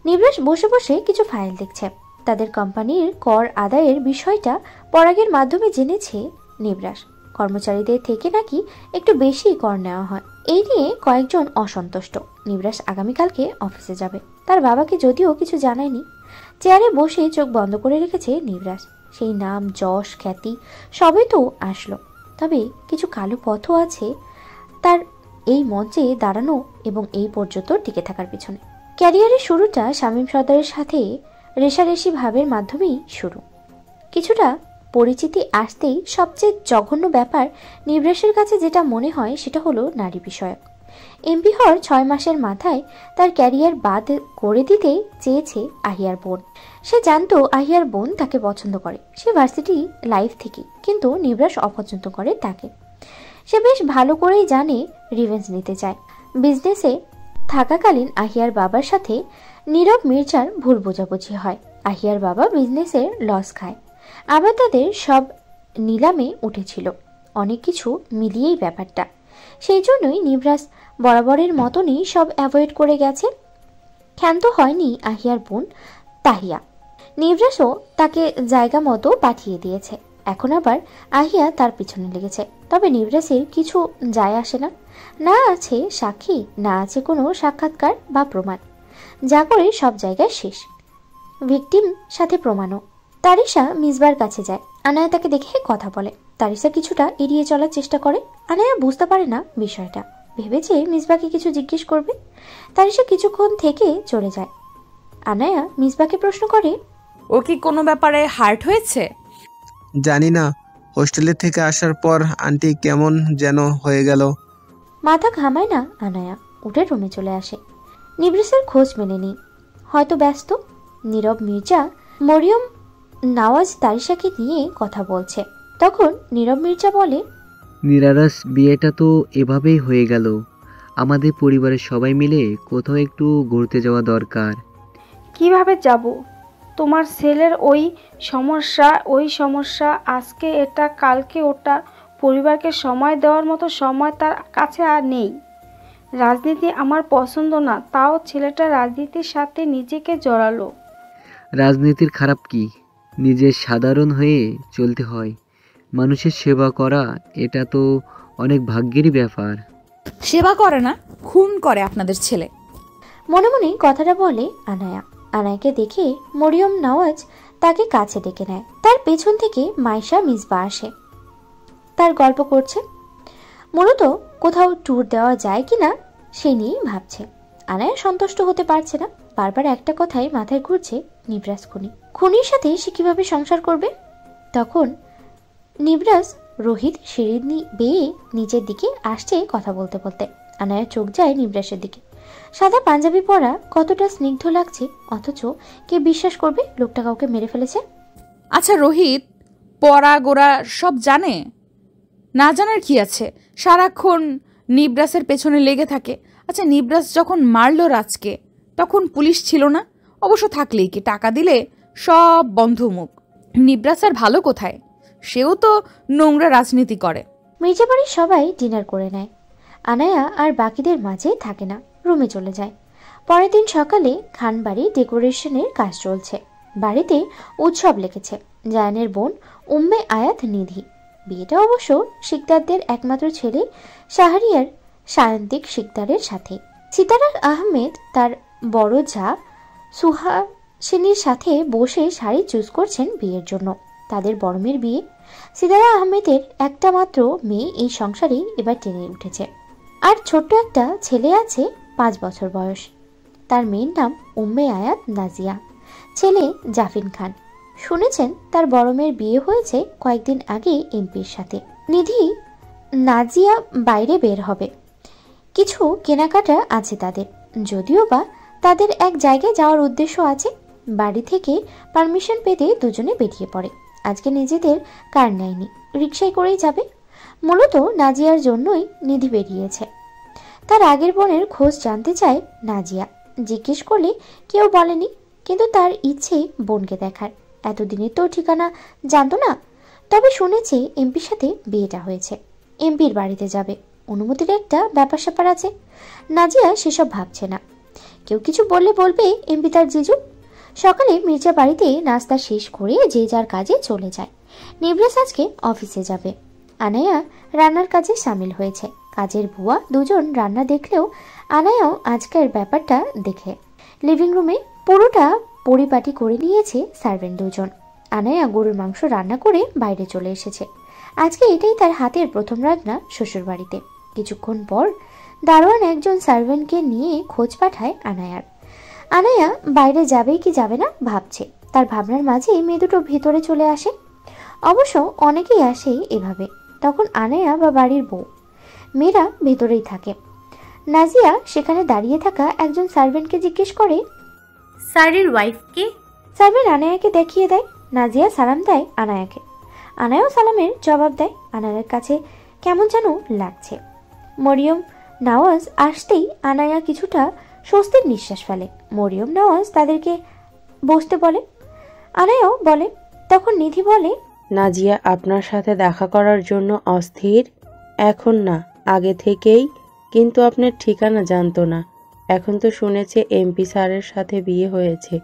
নিবরাস বসে বসে কিছু ফাইল দেখছে। তাদের কোম্পানির কর আদায়ের বিষয়টা পরাগের মাধ্যমে জেনেছে নিবরাস। কর্মচারীদের থেকে নাকি একটু বেশি কর নেওয়া হয়। এই নিয়ে কয়েকজন অসন্তুষ্ট। নিবরাস আগামীকালকে অফিসে যাবে। তার বাবাকে যদিও কিছু জানায়নি। চেয়ারে বসে চোখ বন্ধ করে রেখেছে নিবরাস। সেই নাম, যশ, খ্যাতি সবই তো আসলো, তবে কিছু কালো পথও আছে তার এই মঞ্চে দাঁড়ানো এবং এই পর্যন্ত টিকে থাকার পিছনে। ক্যারিয়ারের শুরুটা শামীম সর্দারের সাথে রেশারেশি ভাবের মাধ্যমেই শুরু। কিছুটা পরিচিতি আসতেই সবচেয়ে জঘন্য ব্যাপার নিবরাসের কাছে যেটা মনে হয় সেটা হলো নারী বিষয়ক। এমপি হওয়ার 6 মাসের মাথায় তার ক্যারিয়ার বাদ করে দিতে চেয়েছে আহিয়ার বোন। সে জানতো আহিয়ার বোন তাকে পছন্দ করে, সে ভার্সিটি লাইফ থেকে, কিন্তু নিবরাস অপছন্দ করে তাকে। সে বেশ ভালো করেই জানে রিভেঞ্জ নিতে চায়। বিজনেসে থাকাকালীন আহিয়ার বাবার সাথে নীরব মির্জার ভুল বোঝাবুঝি হয়। আহিয়ার বাবা বিজনেসের লস খায়, আবার তাদের সব নিলামে উঠেছিল। অনেক কিছু মিলিয়েই ব্যাপারটা। সেই জন্যই নিবরাস বরাবরের মতনই সব অ্যাভয়েড করে গেছে। ক্ষান্ত হয়নি আহিয়ার বোন তাহিয়া। নিবরাসও তাকে জায়গা মতো পাঠিয়ে দিয়েছে। এখন আবার আহিয়া তার পিছনে লেগেছে। তবে নিবরাসের কিছু যায় আসে না। না আছে সাক্ষী, না আছে কোনো সাক্ষাৎকার বা প্রমাণ, যা করে সব জায়গায় শেষ। ভিকটিম সাথে প্রমাণও। তারিশা মিসবার কাছে যায়। আনায়া তাকে দেখে কথা বলে। তারিশা কিছুটা এড়িয়ে চলার চেষ্টা করে। আনায়া বুঝতে পারে না বিষয়টা, ভেবেছে মিসবাকে কিছু জিজ্ঞেস করবে। তারিশা কিছুক্ষণ থেকে চলে যায়। আনায়া মিসবাকে প্রশ্ন করে, ও কি কোনো ব্যাপারে হার্ট হয়েছে? জানি না, হোস্টেলে থেকে আসার পর আন্টি কেমন যেন হয়ে গেল। মাথা ঘামায় না আনায়া, উঠে রুমে চলে আসে। নিবরাসের খোঁজ মেলেনি, হয়তো ব্যস্ত। নীরব মির্জা মরিয়ম নওয়াজ তারিশাকে নিয়ে কথা বলছে। তখন নীরব মির্জা বলে, নিরারাস বিয়েটা তো এভাবেই হয়ে গেল। আমাদের পরিবারের সবাই মিলে কোথাও একটু ঘুরতে যাওয়া দরকার। কিভাবে যাব? তোমার ছেলের ওই সমস্যা, আজকে এটা কালকে ওটা। পরিবারকে সময় দেওয়ার মতো সময় তার কাছে আর নেই। রাজনীতি আমার পছন্দ না, তাও ছেলেটা রাজনীতির সাথে নিজেকে জড়ালো। রাজনীতির খারাপ কি? নিজের সাধারণ হয়ে চলতে হয়। মানুষের সেবা করা এটা তো অনেক ভাগ্যেরই ব্যাপার। সেবা করে না, খুন করে আপনাদের ছেলে। মনে মনে কথাটা বলে আনায়া। আনায়াকে দেখে মরিয়ম নওয়াজ তাকে কাছে ডেকে নেয়। তার পেছন থেকে মাইশা মিসবা আসে, তার গল্প করছে। মূলত কোথাও ট্যুর দেওয়া যায় কিনা সে নিয়েই ভাবছে। আনায়া সন্তুষ্ট হতে পারছে না। বারবার একটা কথাই মাথায় ঘুরছে, নিবরাস খুনির সাথে সে কিভাবে সংসার করবে। তখন নিবরাস রোহিত সিঁড়ি বেয়ে নিচের দিকে আসছে কথা বলতে বলতে। আনায়া চোখ যায় নিবরাসের দিকে। সাদা পাঞ্জাবি পরা, কতটা স্নিগ্ধ লাগছে, অথচ কে বিশ্বাস করবে লোকটা কাউকে মেরে ফেলেছে। আচ্ছা রোহিত পড়া গোড়া সব জানে? না জানার কি আছে, সারাক্ষণ নিবরাসের পেছনে লেগে থাকে। আচ্ছা নিবরাস যখন মারল রাজকে, তখন পুলিশ ছিল না? অবশ্য থাকলেই কি, টাকা দিলে সব বন্ধ মুখ। নিবরাস আর ভালো কোথায়? সেও তো নোংরা রাজনীতি করে। মির্জাবাড়ির সবাই ডিনার করে নেয়। আনায়া আর বাকিদের মাঝে থাকে না, রুমে চলে যায়। পরের দিন সকালে খানবাড়ি ডেকোরেশনের কাজ চলছে। বাড়িতে উৎসব লেগেছে। জায়ানের বোন উম্মে আয়াত নিধি। বিয়েটা অবশ্য শিকদারদের একমাত্র ছেলে শাহরিয়ার সায়ন্তিক শিকদারের সাথে। সিতারা আহমেদ তার বড় যা সুহাসিনীর সাথে বসে শাড়ি চুজ করছেন বিয়ের জন্য। তাদের বড় মেয়ের বিয়ে। সিতারা আহমেদের একটা মাত্র মেয়ে এই সংসারে এবার টেনে উঠেছে। আর ছোট্ট একটা ছেলে আছে 5 বছর বয়স। তার মেয়ের নাম উম্মে আয়াত নাজিয়া, ছেলে জাফিন খান। শুনেছেন তার বড় মেয়ের বিয়ে হয়েছে কয়েকদিন আগে এমপির সাথে। নিধি নাজিয়া বাইরে বের হবে, কিছু কেনাকাটা আছে তাদের, যদিও বা তাদের এক জায়গায় যাওয়ার উদ্দেশ্য আছে। বাড়ি থেকে পারমিশন পেতে দুজনে বেরিয়ে পড়ে। আজকে নিজেদের কার নেয়নি, রিকশায় করেই যাবে। মূলত নাজিয়ার জন্যই নিধি বেরিয়েছে। তার আগের বোনের খোঁজ জানতে চায় নাজিয়া। জিজ্ঞেস করলে কেউ বলেনি, কিন্তু তার ইচ্ছে বোনকে দেখার। এতদিনে তো ঠিকানা জানতো না, তবে শুনেছে এমপির সাথে বিয়েটা হয়েছে, এমপির বাড়িতে যাবে, অনুমতির একটা ব্যাপার স্যাপার আছে। নাজিয়া সেসব ভাবছে না। কেউ কিছু বললে বলবে এমপি তার জিজু। সকালে মির্জা বাড়িতে নাস্তা শেষ করে যে যার কাজে চলে যায়। নিবরাস আজকে অফিসে যাবে। আনায়া রান্নার কাজে সামিল হয়েছে। কাজের বুয়া দুজন রান্না দেখলেও আনায়াও আজকের ব্যাপারটা দেখে। লিভিং রুমে পুরোটা পরিপাটি করে নিয়েছে সার্ভেন্ট দুজন। আনায়া গরুর মাংস রান্না করে বাইরে চলে এসেছে। আজকে এটাই তার হাতের প্রথম রান্না শ্বশুর বাড়িতে। কিছুক্ষণ পর দারোয়ান একজন সার্ভেন্টকে নিয়ে খোঁজ পাঠায় আনায়ার। আনায়া বাইরে যাবে কি যাবে না ভাবছে। তার ভাবনার মাঝে মেয়ে দুটো ভেতরে চলে আসে। অবশ্য অনেকেই আসে এভাবে। তখন আনায়া বা বাড়ির বউ, মেয়েরা ভেতরেই থাকে। নাজিয়া সেখানে দাঁড়িয়ে থাকা একজন সার্ভেন্টকে জিজ্ঞেস করে, স্যারের ওয়াইফকে? সার্ভেন্ট আনায়াকে দেখিয়ে দেয়। নাজিয়া সালাম দেয় আনায়াকে। আনায়াও সালামের জবাব দেয়। আনায়ার কাছে কেমন যেন লাগছে। মরিয়ম নওয়াজ আসতেই আনায়া কিছুটা স্বস্তির নিঃশ্বাস ফেলে। মরিয়ম নওয়াজ তাদেরকে বসতে বলে, আনায়াও বলে। তখন নিধি বলে, নাজিয়া আপনার সাথে দেখা করার জন্য অস্থির। এখন না, আগে থেকেই, কিন্তু আপনার ঠিকানা জানতো না। এখন তো শুনেছে এমপি স্যারের সাথে বিয়ে হয়েছে,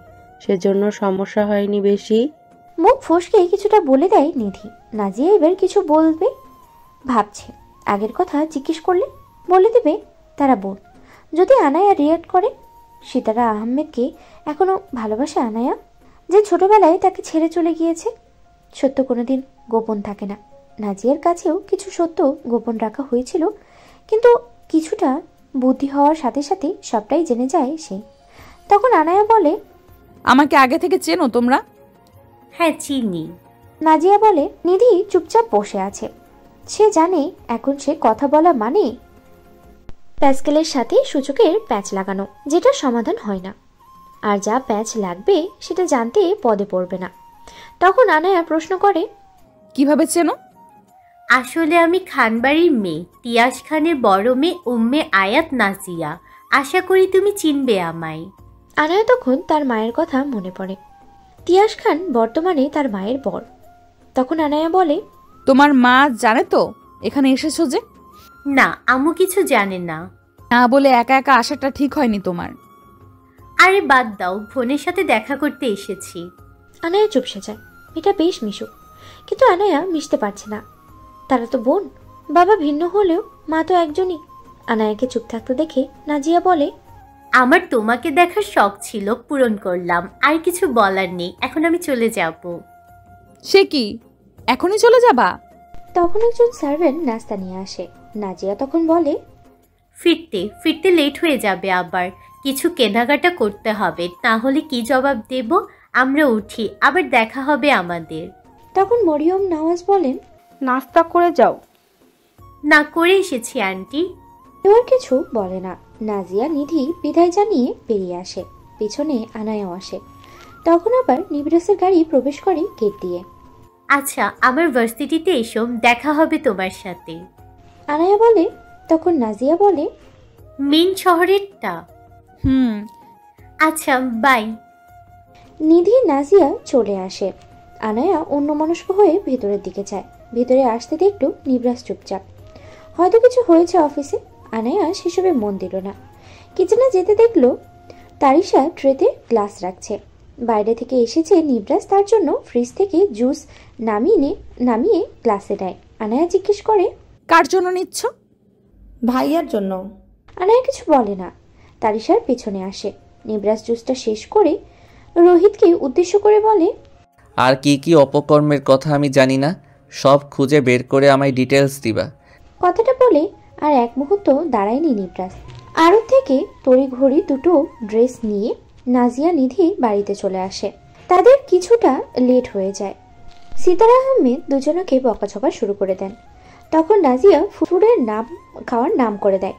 সেজন্য সমস্যা হয়নি বেশি? মুখ ফসকে কিছুটা বলে দেয় নিধি। নাজিয়া এবার কিছু বলবে ভাবছে। আগের কথা জিজ্ঞেস করলে বলে দেবে তারা বোন। যদি আনায়া রিয়াক্ট করে, সিতারা আহমেদকে এখনো ভালোবাসে আনায়া, যে ছোটবেলায় তাকে ছেড়ে চলে গিয়েছে। সত্য কোনোদিন গোপন থাকে না। নাজিয়ার কাছেও কিছু সত্য গোপন রাখা হয়েছিল, কিন্তু কিছুটা বুদ্ধি হওয়ার সাথে সাথে সবটাই জেনে যায় সে। তখন আনায়া বলে, আমাকে আগে থেকে চেনো তোমরা? হ্যাঁ চিনি। নাজিয়া বলে। নিধি চুপচাপ বসে আছে। সে জানে এখন সে কথা বলা মানে প্যাসকেলের সাথে সূচকের প্যাচ লাগানো, যেটা সমাধান হয় না। আর যা প্যাচ লাগবে সেটা জানতে পদে পড়বে না। তখন আনায়া প্রশ্ন করে, কিভাবে চেনো? আসলে আমি খানবাড়ির মেয়ে, তিয়াস খানের বড় মেয়ে উম্মে আয়াত নাজিয়া। আশা করি তুমি চিনবে আমায়। আনায়া তখন তার মায়ের কথা মনে পড়ে। তিয়াস খান বর্তমানে তার মায়ের বর। তখন আনায়া বলে, তোমার মা জানে তো এখানে এসেছো যে? না, আম্মু কিছু জানে না। না বলে একা একা আসাটা ঠিক হয়নি তোমার। আরে বাদ দাও, বোনের সাথে দেখা করতে এসেছি। আনায়া চুপসে যায়। এটা বেশ মিশুক, কিন্তু আনায়া মিশতে পারছে না। তারা তো বোন, বাবা ভিন্ন হলেও মা তো একজনই। আনায়াকে চুপ থাকতে দেখে নাজিয়া বলে, আমার তোমাকে দেখার শখ ছিল, পূরণ করলাম। আর কিছু বলার নেই, এখন আমি চলে যাব। সে কি, এখনই চলে যাবা? তখন একজন সার্ভেন্ট নাস্তা নিয়ে আসে। নাজিয়া তখন বলে, ফিরতে ফিরতে লেট হয়ে যাবে, আবার কিছু কেনাকাটা করতে হবে, না হলে কি জবাব দেব? আমরা উঠি, আবার দেখা হবে আমাদের। তখন মরিয়ম নওয়াজ বলেন, নাস্তা করে যাও। না, করে এসেছি আন্টি। কেউ আর কিছু বলে না। নাজিয়া নিধি বিদায় জানিয়ে বেরিয়ে আসে। পিছনে আনায়াও আসে। তখন আবার নিবরাসের গাড়ি প্রবেশ করে গেট দিয়ে। আচ্ছা, আমার ভার্সিটিতে এসো, দেখা হবে তোমার সাথে। আনায়া বলে। তখন নাজিয়া বলে, মেন শহরেরটা? আচ্ছা, বাই। নিধি নাজিয়া চলে আসে। আনায়া অন্যমনস্ক হয়ে ভেতরের দিকে যায়। ভেতরে আসতে দেখলো নিবরাস চুপচাপ। হয়তো কিছু হয়েছে অফিসে। আনায়া সেসবে মন দিল না। কিচেনে যেতে দেখলো তারিশা ট্রেতে গ্লাস রাখছে। বাইরে থেকে এসেছে নিবরাস, তার জন্য ফ্রিজ থেকে জুস নামিয়ে গ্লাসে দেয়। আনায়া জিজ্ঞেস করে, কার জন্য নিচ্ছ? ভাইয়ার জন্য। আনায়া কিছু বলে না। তারিশার পেছনে আসে। নিবরাস জুসটা শেষ করে রোহিতকে উদ্দেশ্য করে বলে, আর কি কি অপকর্মের কথা আমি জানি না, সব খুঁজে বের করে আমায় ডিটেলস দিবা। কথাটা বলে আর এক মুহূর্ত দাঁড়ায়নি নিবরাস। আড়ত থেকে তড়িঘড়ি দুটো ড্রেস নিয়ে নাজিয়া নিধি বাড়িতে চলে আসে। তাদের কিছুটা লেট হয়ে যায়। সিতারা আহমেদ দুজনকে বকাঝকা শুরু করে দেন। তখন নাজিয়া ফুডের নাম খাওয়ার নাম করে দেয়।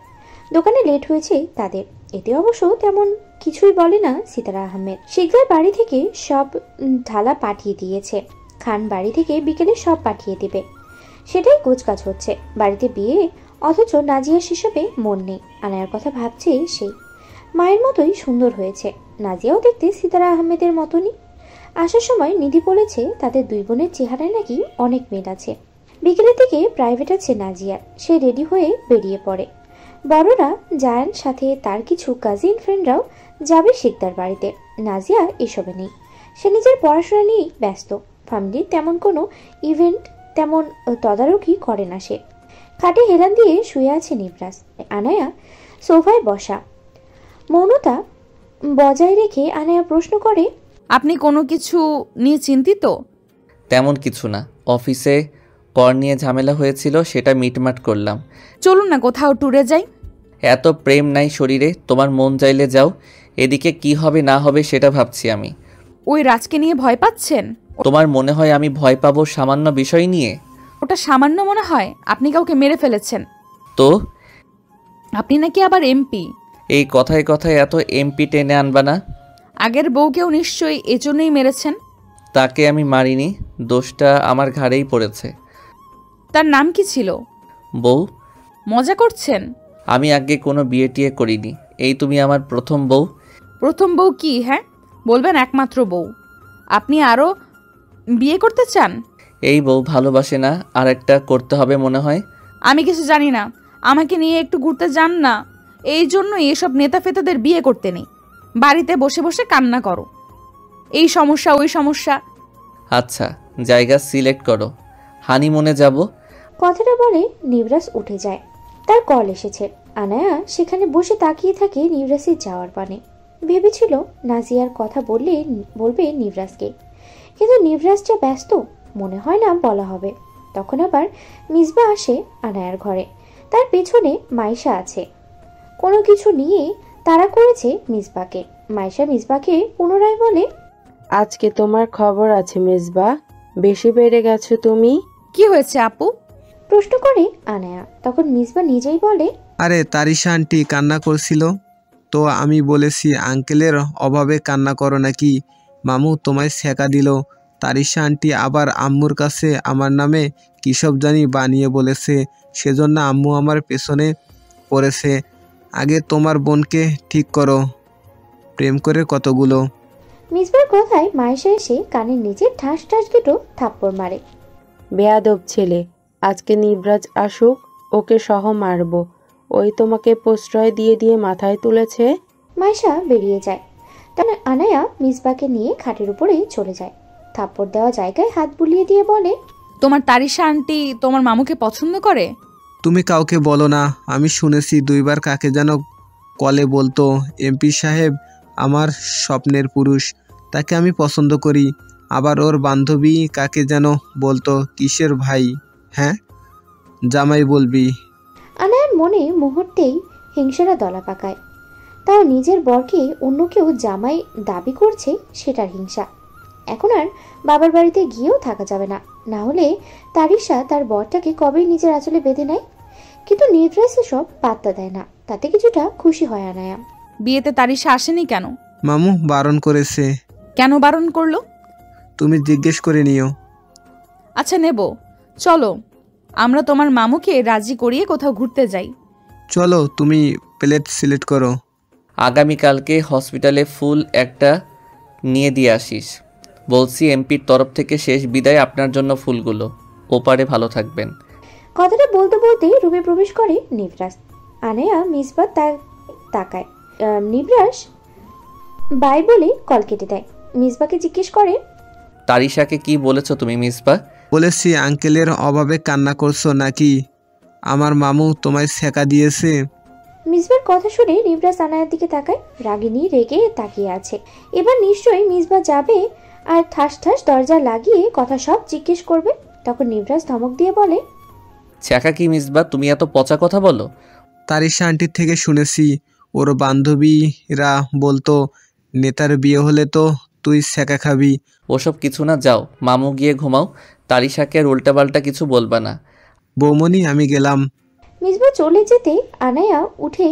দোকানে লেট হয়েছে তাদের, এতে অবশ্য তেমন কিছুই বলে না সিতারা আহমেদ। শীঘ্রই বাড়ি থেকে সব ঢালা পাঠিয়ে দিয়েছে। খান বাড়ি থেকে বিকেলে সব পাঠিয়ে দিবে, সেটাই গোছগাছ হচ্ছে। বাড়িতে বিয়ে, অথচ নাজিয়া সেসবে মন নেই। আনায়ার কথা ভাবছে সেই। মায়ের মতোই সুন্দর হয়েছে। নাজিয়াও দেখতে সিতারা আহমেদের মতনই। আসার সময় নিধি বলেছে তাদের দুই বোনের চেহারায় নাকি অনেক মেল আছে। বিকেলের দিকে প্রাইভেট আছে নাজিয়ার। সে রেডি হয়ে বেরিয়ে পড়ে। বড়রা জায়ান, সাথে তার কিছু কাজিন ফ্রেন্ডরাও যাবে শিকদার বাড়িতে। নাজিয়া এসবে নেই, সে নিজের পড়াশোনা নিয়েই ব্যস্ত। ফ্যামিলির তেমন কোনো ইভেন্ট তেমন তদারকি করে না সে। খাটে হেলান দিয়ে শুয়ে আছে নিবরাস। আনায়া সোফায় বসা। মৌনতা বজায় রেখে আনায়া প্রশ্ন করে, আপনি কোনো কিছু নিয়ে চিন্তিত? তেমন কিছু না, অফিসে কর নিয়ে ঝামেলা হয়েছিল, সেটা মিটমাট করলাম। চলুন না কোথাও ট্যুরে যাই। এত প্রেম নাই শরীরে, তোমার মন চাইলে যাও। এদিকে কি হবে না হবে সেটা ভাবছি আমি। ওই রাজকে নিয়ে ভয় পাচ্ছেন? তোমার মনে হয় আমি ভয় পাবো সামান্য বিষয় নিয়ে? ওটা সামান্য মনে হয়? আপনি কাউকে মেরে ফেলেছেন তো? আপনি নাকি আবার এমপি। এই কথায় কথায় এত এমপি টেনে আনবা না। আগের বউকেও নিশ্চয়ই এজন্যই মেরেছেন। তাকে আমি মারিনি, দোষটা আমার ঘাড়েই পড়েছে। তার নাম কি ছিল? বউ। মজা করছেন? আমি আগে কোনো বিয়ে টিয়ে করিনি, এই তুমি আমার প্রথম বউ। প্রথম বউ কি? হ্যাঁ বলবেন একমাত্র বউ। আপনি আরও বিয়ে করতে চান? এই বউ ভালোবাসে না, আর একটা করতে হবে মনে হয়। আমি কিছু জানি না, আমাকে নিয়ে একটু ঘুরতে যান না। এই জন্য এসব নেতা ফেতাদের বিয়ে করতে নেই। বাড়িতে বসে বসে কান্না করো, এই সমস্যা ওই সমস্যা। আচ্ছা, জায়গা সিলেক্ট করো, হানিমুনে যাব। কথাটা বলে নিবরাস উঠে যায়। তার কল এসেছে। আনায়া সেখানে বসে তাকিয়ে থাকে নিবরাসের যাওয়ার পানে। ভেবেছিল নাজিয়ার কথা বলবে নিবরাসকে, কিন্তু নিবরাস যা ব্যস্ত, মনে হয় না বলা হবে। তখন আবার মিসবা আসে আনায়ার ঘরে। তার পেছনে মাইশা আছে। কোনো কিছু নিয়ে তাড়া করেছে মিসবাকে। মাইশা মিসবাকে পুনরায় বলে, আজকে তোমার খবর আছে মিসবা, বেশি বেড়ে গেছো তুমি। কি হয়েছে আপু? প্রশ্ন করে আনায়া। তখন মিসবা নিজেই বলে, আরে তারিশা আন্টি কান্না করছিল তো আমি বলেছি আঙ্কেলের অভাবে কান্না করো নাকি, মামু তোমায় ছেঁকা দিল। তারিশা আন্টি আবার আম্মুর কাছে আমার নামে কী সব জানি বানিয়ে বলেছে, সেজন্য আম্মু আমার পেছনে পড়েছে। আগে তোমার বোনকে ঠিক করো, প্রেম করে কতগুলো। মিসবার কথায় মাইশা এসে কানের নিচে ঠাস ঠাস দুটো থাপ্পড় মারে। বেয়াদব ছেলে, আজকে নিবরাজ আসুক, ওকে সহ মারবো। ওই তোমাকে প্রশ্রয় দিয়ে দিয়ে মাথায় তুলেছে। মাইশা বেরিয়ে যায়। তখন আনায়া মিসবাকে নিয়ে খাটের উপরে চলে যায়। থাপ্পড় দেওয়া জায়গায় হাত বুলিয়ে দিয়ে বলে, তোমার তারিশা আন্টি তোমার মামুকে পছন্দ করে? তুমি কাউকে বলো না, আমি শুনেছি দুইবার কাকে যেন কলে বলতো, এমপি সাহেব আমার স্বপ্নের পুরুষ, তাকে আমি পছন্দ করি। আবার ওর বান্ধবী কাকে যেন বলতো, কিসের ভাই, হ্যাঁ জামাই বলবি। আনায়ার মনে মুহূর্তেই হিংসারা দলা পাকায়। তাও নিজের বরকে অন্য কেউ জামাই দাবি করছে, সেটার হিংসা। এখন আর বাবার বাড়িতে গিয়েও থাকা যাবে না, না হলে তারিশা তার বরটাকে কবেই নিজের আঁচলে বেঁধে নেয়। কিন্তু নির্দ্রাস সব পাত্তা দেয় না, তাতে কিছুটা খুশি হয় আনায়া। বিয়েতে তারিশা আসেনি কেন? মামু বারণ করেছে। কেন বারণ করলো? তুমি জিজ্ঞেস করে নিও। আচ্ছা নেব, চলো আমরা তোমার মামুকে রাজি করিয়ে কোথাও ঘুরতে যাই। চলো, তুমি প্লেট সিলেক্ট করো। আগামীকালকে হসপিটালে ফুল একটা নিয়ে দিয়ে আসিস। বলছি এমপির তরফ থেকে শেষ বিদায় আপনার জন্য ফুলগুলো। ওপারে ভালো থাকবেন। কথাটা বলতে বলতে রুমে প্রবেশ করে নিবরাস। আনায়া মিসবা তাকায়। নিবরাস বাই বলে কল কেটে দেয়। মিসবাকে জিজ্ঞেস করে, তারিশাকে কি বলেছো তুমি মিসবা? বলেছি আঙ্কেলের অভাবে কান্না করছো নাকি, আমার মামু তোমায় ছেঁকা দিয়েছে। মিসবার কথা শুনে নিবরাস আনায়ার দিকে তাকায়। রাগিনী রেগে তাকিয়ে আছে। এবার নিশ্চয়ই মিসবা যাবে আর ঠাস ঠাস দরজা লাগিয়ে কথা সব জিজ্ঞেস করবে। তখন নিবরাস ধমক দিয়ে বলে, ছেঁকা কি মিসবা? তুমি এত পচা কথা বলো? তারিশা আন্টির থেকে শুনেছি, ওর বান্ধবীরা বলতো নেতার বিয়ে হলে তো তুই সেকা খাবি। ওসব কিছু না, যাও মামু গিয়ে ঘুমাও। তারিশাকে আর উল্টাপাল্টা কিছু বলবা না। বৌমনি আমি গেলাম। মিসবা চলে যেতে আনায়া উঠে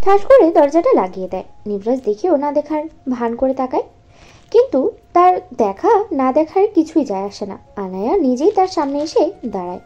ঠাস করে দরজাটা লাগিয়ে দেয়। নিবরাজ দেখেও না দেখার ভান করে তাকায়, কিন্তু তার দেখা না দেখার কিছুই যায় আসে না। আনায়া নিজেই তার সামনে এসে দাঁড়ায়।